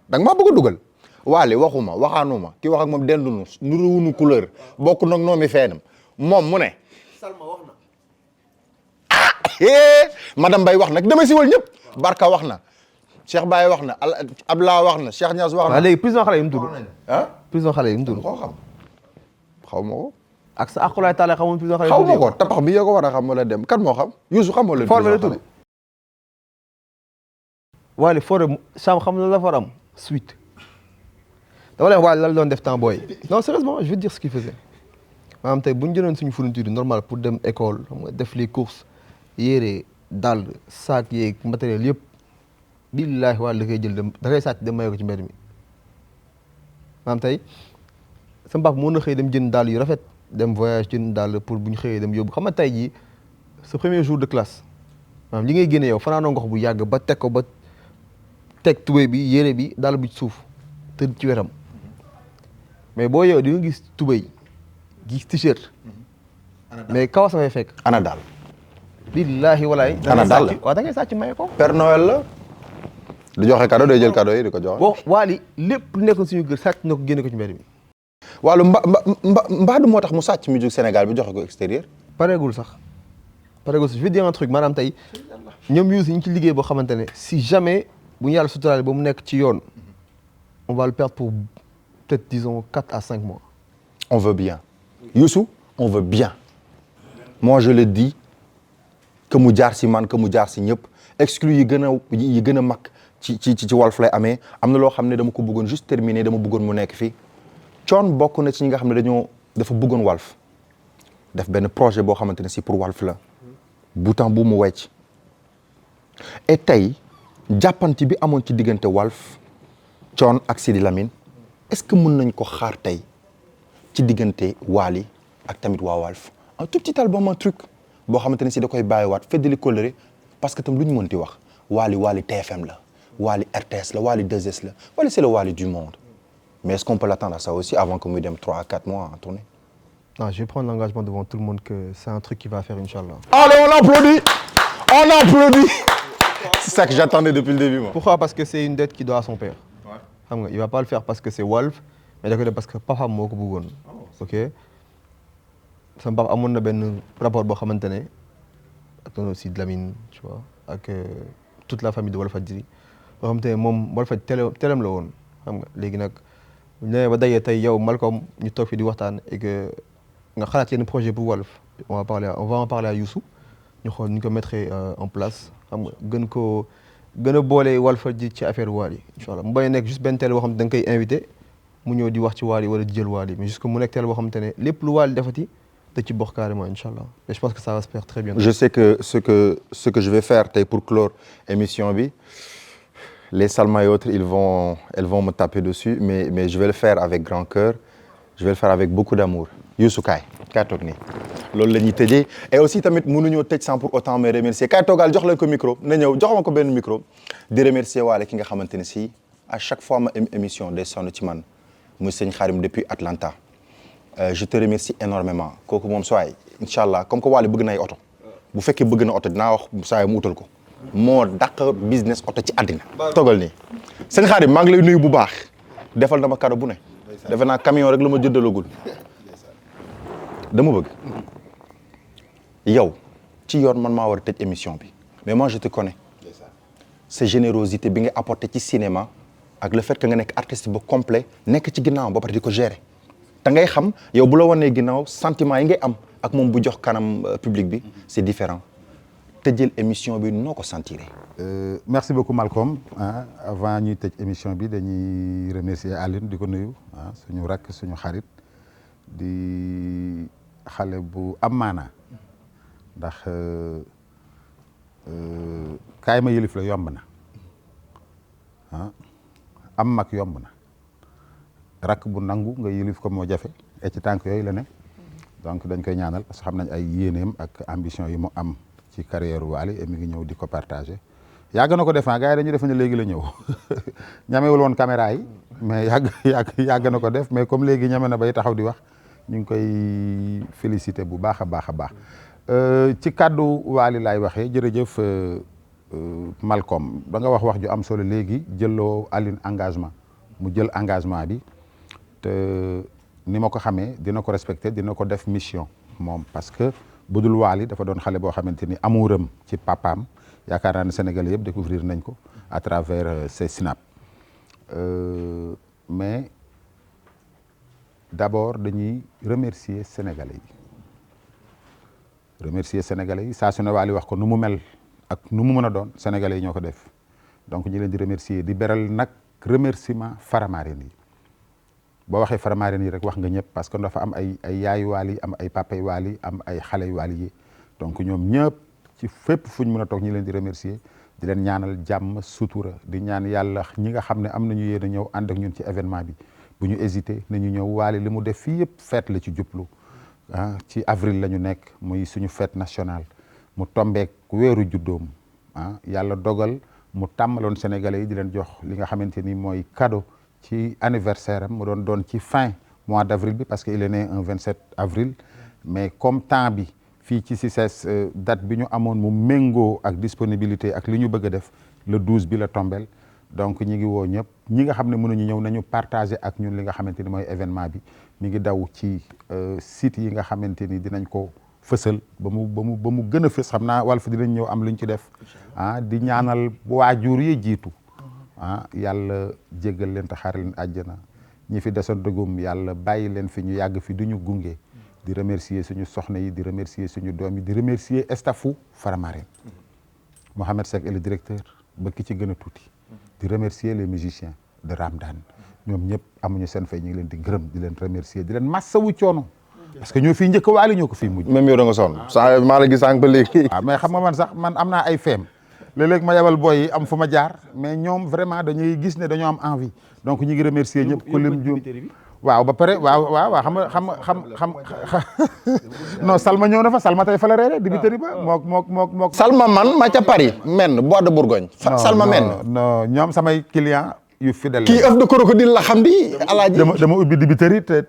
da nga maa bëgg a dugal. Wally waxaanuma ki wax ak moom dendunu nuruwunu couleur bokk nag noomi feenam moom mu ne. Salma wax na. madame Baye wax na damay siwal ñëpp. Barka wax na. Cheikh Baye wax na Abdoulaye wax na Cheikh Niass wax na. waaw léegi prison xale yi mu tudd. ah prison xale yi mu tudd. koo xam xaw ma ko. ak sa akulaay taale xamul prison xale yi xaw ma ko tabax bi yoo ko war a xam wala dem kan moo xam Youssou xam wala. forbe la tudd. Wally forbe Sam xam na la fa am suite. dama lay wax Wally lan doon def temps booy. non sérieusement je vais te dire ce qu'il faisait. maanaam tey bu ñu jëloon suñu fourniture normale pour dem école xam nga def les courses yére dàll sac yeeg matériel yëpp. billaahi Wally da koy jël dem da koy sàcc dem maye ko ci mbedd mi maanaam tey sama papa mën na xëy dem jënd dàll yu rafet dem voyage jënd dàll pour bu ñu xëyee dem yóbbu xam nga tey jii sa premier jour de classe maanaam li ngay génne yow fanaanoo ngox bu yàgg ba teg ko ba teg tubéy bi yére bi dàll bi ci suuf tëdd ci wetam mais boo yow di nga gis tubéy gis t-shirt mais kawas nga fay fekk. ana daal. billaahi walaay. ana daal la waaw da ngay sàcc maye ko. Père Noël la. du joxe cadeau day jël cadeau yi di ko joxe. bon Wally lépp lu nekkoon suñu kër sàcc na ko génne ko ci mbedd mi. Wally mbaadu moo tax mu sàcc musique Sénégal bi joxe ko extérieur. pareegul sax je vais dire un truc maanaam tey ñoom Youssou ñu ngi ci liggéey boo xamante ne si jamais bu ñu yàlla suturaale ba mu nekk ci yoon on va le perdre pour peut-être disons 4 à 5 mois. on veut bien Youssou on veut bien moi je le dis que mu jaar si man que mu jaar si ñëpp exclu yi gën a mag ci Walf lay amee am na loo xam ne dama ko bëggoon juste terminer dama bëggoon mu nekk fii Thione bokk na ci ñi nga xam ne dafa bëggoon Walf def benn projet boo xamante ne si pour Walf la bu temps bu mu wecc et tey jàppanti bi amoon ci diggante Walf Thione ak Sidi Lamine est-ce que mën nañ ko xaar tey ci diggante Wally ak tamit waa Walf un tout petit album un truc boo xamante ne si da koy bàyyiwaat feddali kóllëre parce que tam lu ñu mënti wax Wally TFM la Wally RTS la Wally 2S la Wally c'est le Wally du monde mais est-ce qu'on peut l'attendre à ça aussi avant que muy dem 3 à 4 mois en tournée? Non, je vais prendre l'engagement devant tout le monde que c'est un truc qu'il va faire, Inch'Allah. Allez, on applaudit! On applaudit! C'est ça que j'attendais depuis le début, moi. Pourquoi? Parce que c'est une dette qu'il doit à son père. Ouais. Il va pas le faire parce que c'est Walf, mais d'accord, parce que papa moo ko bëggoon. Ok. Sama papa amoon na benn rapport boo xamante ne ak aussi de Lamine, tu vois, ak toute la famille de Walfadjri. boo xamante ne moom Walfadjri telem la woon xam nga léegi nag ñu ne ba dajee tey yow Malcolm ñu toog fi di waxtaan et que nga xalaat yenn projet pour Walf on va en parler à Youssou ñu xool ñu ko mettre en place xam nga gën a boole Walfadjri ci affaire Wally inchallah mu bañ a nekk juste benn télé boo xam ne da nga koy invité mu ñëw di wax ci Wally wala di jël Wally mais juste que mu nekk télé boo xamante ne lépp lu Wally defati da ci bokk carrément inchallah et je pense que ça va se faire très bien. Je sais que ce que je vais faire tey pour clore émission bi les Salma et autres elles vont me taper dessus mais je vais le faire avec grand cœur je vais le faire avec beaucoup d'amour Youssou kaay toog nii loolu la ñuy tëjee et aussi tamit mënuñoo tëj sans pour autant me remercier kaay toogal jox leen ko micro na ñëw jox ma ko benn micro di remercier waale ki nga xamante ne si à chaque fois ma émission day sonn ci man muy sëñ Xarim depuis Atlanta je te remercie énormément kooku moom sooy incha allah comme que waale bëgg na ay oto bu fekkee bëgg na oto dinaa wax saa mu utal ko moo dàq business oto ci àddina toogal nii sëñ Xarim maa ngi lay nuyu bu baax defal na ma cadeau bu ne defe naa camion rek la ma jëndalagul dama bëgg yow ci yoon man maa war a tëj émission bi mais moi je te connais sa générosité bi nga apporté ci cinéma ak le fait que nga nekk artiste ba complet nekk ci ginnaaw ba pare di ko gérer te ngay xam yow bu la wanee ginnaaw sentiment yi ngay am ak moom bu jox kanam public bi c'est différent tëjël émission bi noo ko sentiré. Merci beaucoup Malcolm avant ñuy tëj émission bi dañuy remercier Aline di ko nuyu suñu rakk suñu xarit di xale bu am maanaa ndax kaay ma yëlif la yomb na am mag yomb na rakk bu nangu nga yëlif ko moo jafe et ci tànk yooyu la ne donc dañ koy ñaanal parce que xam nañ ay yéeneem ak ambition yi mu am ci carrière Wally et mi ngi ñëw di ko partager yàgg na ko def gars yi dañuy def ne léegi la ñëw ñamewul woon caméra yi mais yàgg na ko def mais comme léegi ñame na bay taxaw di wax ñu ngi koy féliciter bu baax a baax a baax ci kàddu Wally laay waxee jërëjëf Malcolm da nga wax ju am solo léegi jëloo Aline engagement mu jël engagement bi te ni ma ko xamee dina ko respecter dina ko def mission moom parce que budul Wally dafa doon xale boo xamante ni amuuram ci papaam yaakaar naa ne Sénégalais yëpp découvrir nañ ko à travers ces snap mais d'abord dañuy remercier Sénégalais yi saa su ne Wally wax ko nu mu mel ak nu mu mën a doon Sénégalais yi ñoo ko def donc ñu leen di remercier di beral nag remerciement Faramareen yi boo waxee Faramareen yi rek wax nga ñëpp parce que dafa am ay yaayu Wally am ay papay Wally am ay xale yu Wally yi donc ñoom ñëpp ci fépp fu ñu mën a toog ñi leen di remercier di leen ñaanal jàmm sutura di ñaan yàlla ñi nga xam ne am nañu yéen a ñëw ànd ak ñun ci événement bi bu ñu hésité nañu ñëw Wally li mu def fii yëpp fête la ci jublu ci avril la ñu nekk muy suñu fête nationale mu tombeek weeru juddoom yàlla dogal mu tàmmaloon Sénégalais yi di leen jox li nga xamante ni mooy cadeau ci anniversaire am mu doon ci fin mois d'avril bi parce que il est né un 27 avril mais comme temps bi fii ci CICES date bi ñu amoon mu méngoo ak disponibilité ak li ñu bëgg a def le 12 bi la tombel donc ñi ngi woo ñëpp ñi nga xam ne mënuñu ñëw nañu partager ak ñun li nga xamante ni mooy événement bi mi ngi daw ci site yi nga xamante ni dinañ ko fësal ba mu gën a fës xam naa Walf dinañ ñëw am lu ñu ci def di ñaanal waajur yi jiitu yàlla jéggal leen te xaar leen àjjana ñi fi desoon dëggum yàlla bàyyi leen fi ñu yàgg fi du ñu gunge di remercier suñu soxna yi di remercier suñu doom yi di remercier staffu Faramareen Mohamed Seck est le directeur ba ki ci gën a tuuti di remercier les musiciens de Ramdan ñoom ñëpp amuñu seen fay ñu ngi leen di gërëm di leen remercier di leen massawu coono parce que ñoo fii njëkk Wally ñoo ko fii mujj. même yow da nga sonn maa la gis sànq ba léegi. mais xam nga man sax man am naa ay feem léeg-léeg ma yebal boy yi am fu ma jaar mais ñoom vraiment dañuy gis ne dañoo am envie donc ñu ngi remercier ñëpp ku lim juum waaw ba pare waaw xam non Salma ñëw na fa Salma tey fa la reere dibiteri ba mook Salma man ma ca Paris men bois de Bourgogne Salma men non ñoom samay client yu fidèle kii œuf de crocodile la xam di alaaji dama ubbi dibiteri te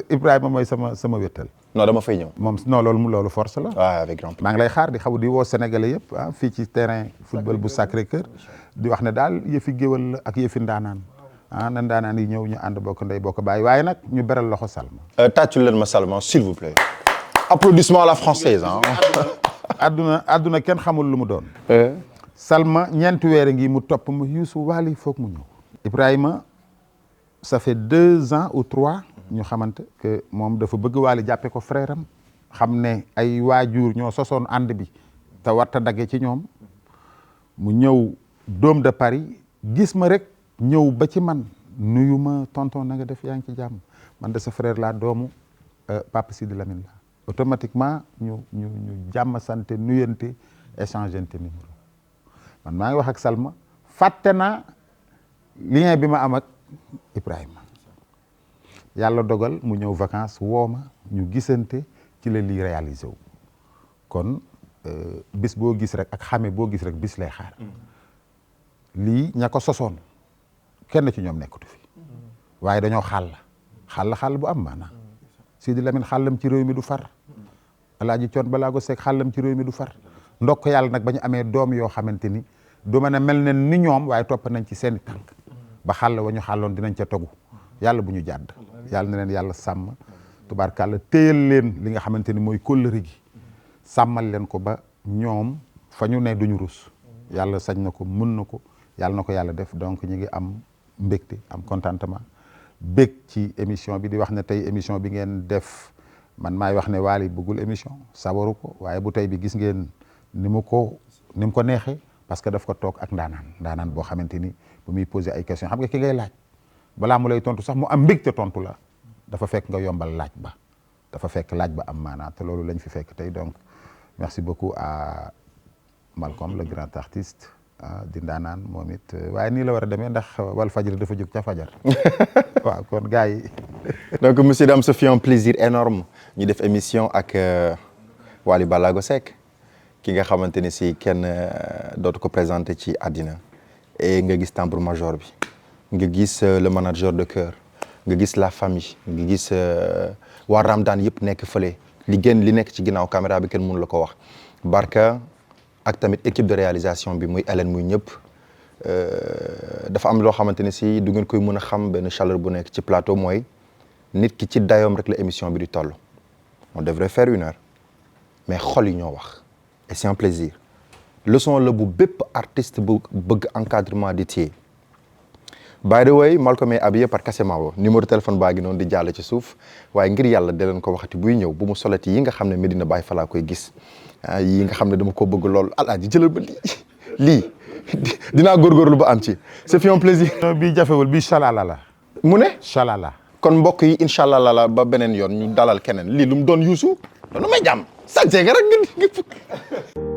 Ibrahima mooy sama wéttal non dama fay ñëw moom non loolu force la waaw avec grand maa ngi lay xaar di xaw di woo sénégalais yëpp fii ci terrain football bu Sacré-Cœur di wax ne daal yëfi géwal la ak yëfi ndaanaan na ndaanaan yi ñëw ñu ànd bokk ndey bokk bàyyi waaye nag ñu beral loxo Salma tàccul leen ma Salma s'il vous plaît applaudissements à la française adduna kenn xamul lu mu doon Salma ñeenti weer ngi mu topp mu Youssou Wally foog mu ñëw Ibrahima ça fait 2 ans ou 3 ñu xamante que moom dafa bëgg Wally jàppe ko frère am xam ne ay waajur ñoo sosoon ànd bi te warta dagge ci ñoom mu ñëw Dôme de Paris gis ma rek ñëw ba ci man nuyu ma tonton na nga def yaa ngi ci jàmm man de sa frère laa doomu Papa Sidi Lamine la automatiquement ñu jàmm sante nuyante échangeante numéro man maa ngi wax ak Salma fàtte naa lien bi ma am ak Ibrahima yàlla dogal mu ñëw vacances woo ma ñu gisante ci la lii réalisé wu kon bis boo gis rek ak xame boo gis rek bis lay xaar lii ña ko sosoon kenn ci ñoom nekkatu fi waaye dañoo xàll bu am maanaam Sidi Lamine xàllam ci réew mi du far Alaaji Coon Balaago Seck xàllam ci réew mi du far ndokk yàlla nag ba ñu amee doom yoo xamante ni du mën a mel ne ni ñoom waaye topp nañ ci seeni tànk ba xàll wa ñu xàlloon dinañ ca togu yàlla bu ñu jàdd yàlla na leen yàlla sàmm tubaarkàlla téyal leen li nga xamante ni mooy kóllëre gi sàmmal leen ko ba ñoom fa ñu ne duñu rus yàlla sañ na ko mën na ko yàlla na ko yàlla def donc ñi ngi am mbégte am contentement bég ci émission bi di wax ne tey émission bi ngeen def man maay wax ne Wally bëggul émission sawaru ko waaye bu tey bi gis ngeen ni mu ko neexee parce que daf ko toog ak ndaanaan boo xamante ni bu muy poser ay questions xam nga ki ngay laaj balaa mu lay tontu sax mu am mbégte tontu la dafa fekk nga yombal laaj ba dafa fekk laaj ba am maanaa te loolu lañ fi fekk tey donc merci beaucoup à Malcolm le grand artiste di ndaanaan moom it waaye nii la war a demee ndax Walfadjri dafa jóg ca fajar waaw kon gars yi donc monsieur Dame, ce fut un plaisir énorme ñu def émission ak Wally Ballago Seck ki nga xamante ni si kenn dootu ko présenté ci àddina et nga gis tambour major bi nga gis le manager de chœur nga gis la famille nga gis waa Ramdan yëpp nekk fële li nekk ci ginnaaw caméra bi kenn mënu la ko wax Barka ak tamit équipe de réalisation bi muy Hélène muy ñëpp dafa am loo xamante ne si du ngeen koy mën a xam benn chaleur bu nekk ci plateau mooy nit ki ci dayoom rek la émission bi di toll on devrait faire 1 heure mais xol yi ñoo wax et c'est un plaisir leçon la bu bépp artiste bu bëgg encadrement di téye by the way Malcolm est habillé par Casemao numéro téléphone baa ngi noonu di jàll ci suuf waaye ngir yàlla da leen ko waxati buy ñëw bu mu solati yi nga xam ne Medina Baye fa laa koy gis yi nga xam ne dama ko bëgg lool alaaji jëlal ba lii dinaa góorgóorlu ba am ci c'est fait un plaisir. bii jafewul bii shalala la mu ne shalala kon mbokk yi incha allah la ba beneen yoon ñu dalal keneen lii lu mu doon Youssou lu may jàmm sànce nga rek nga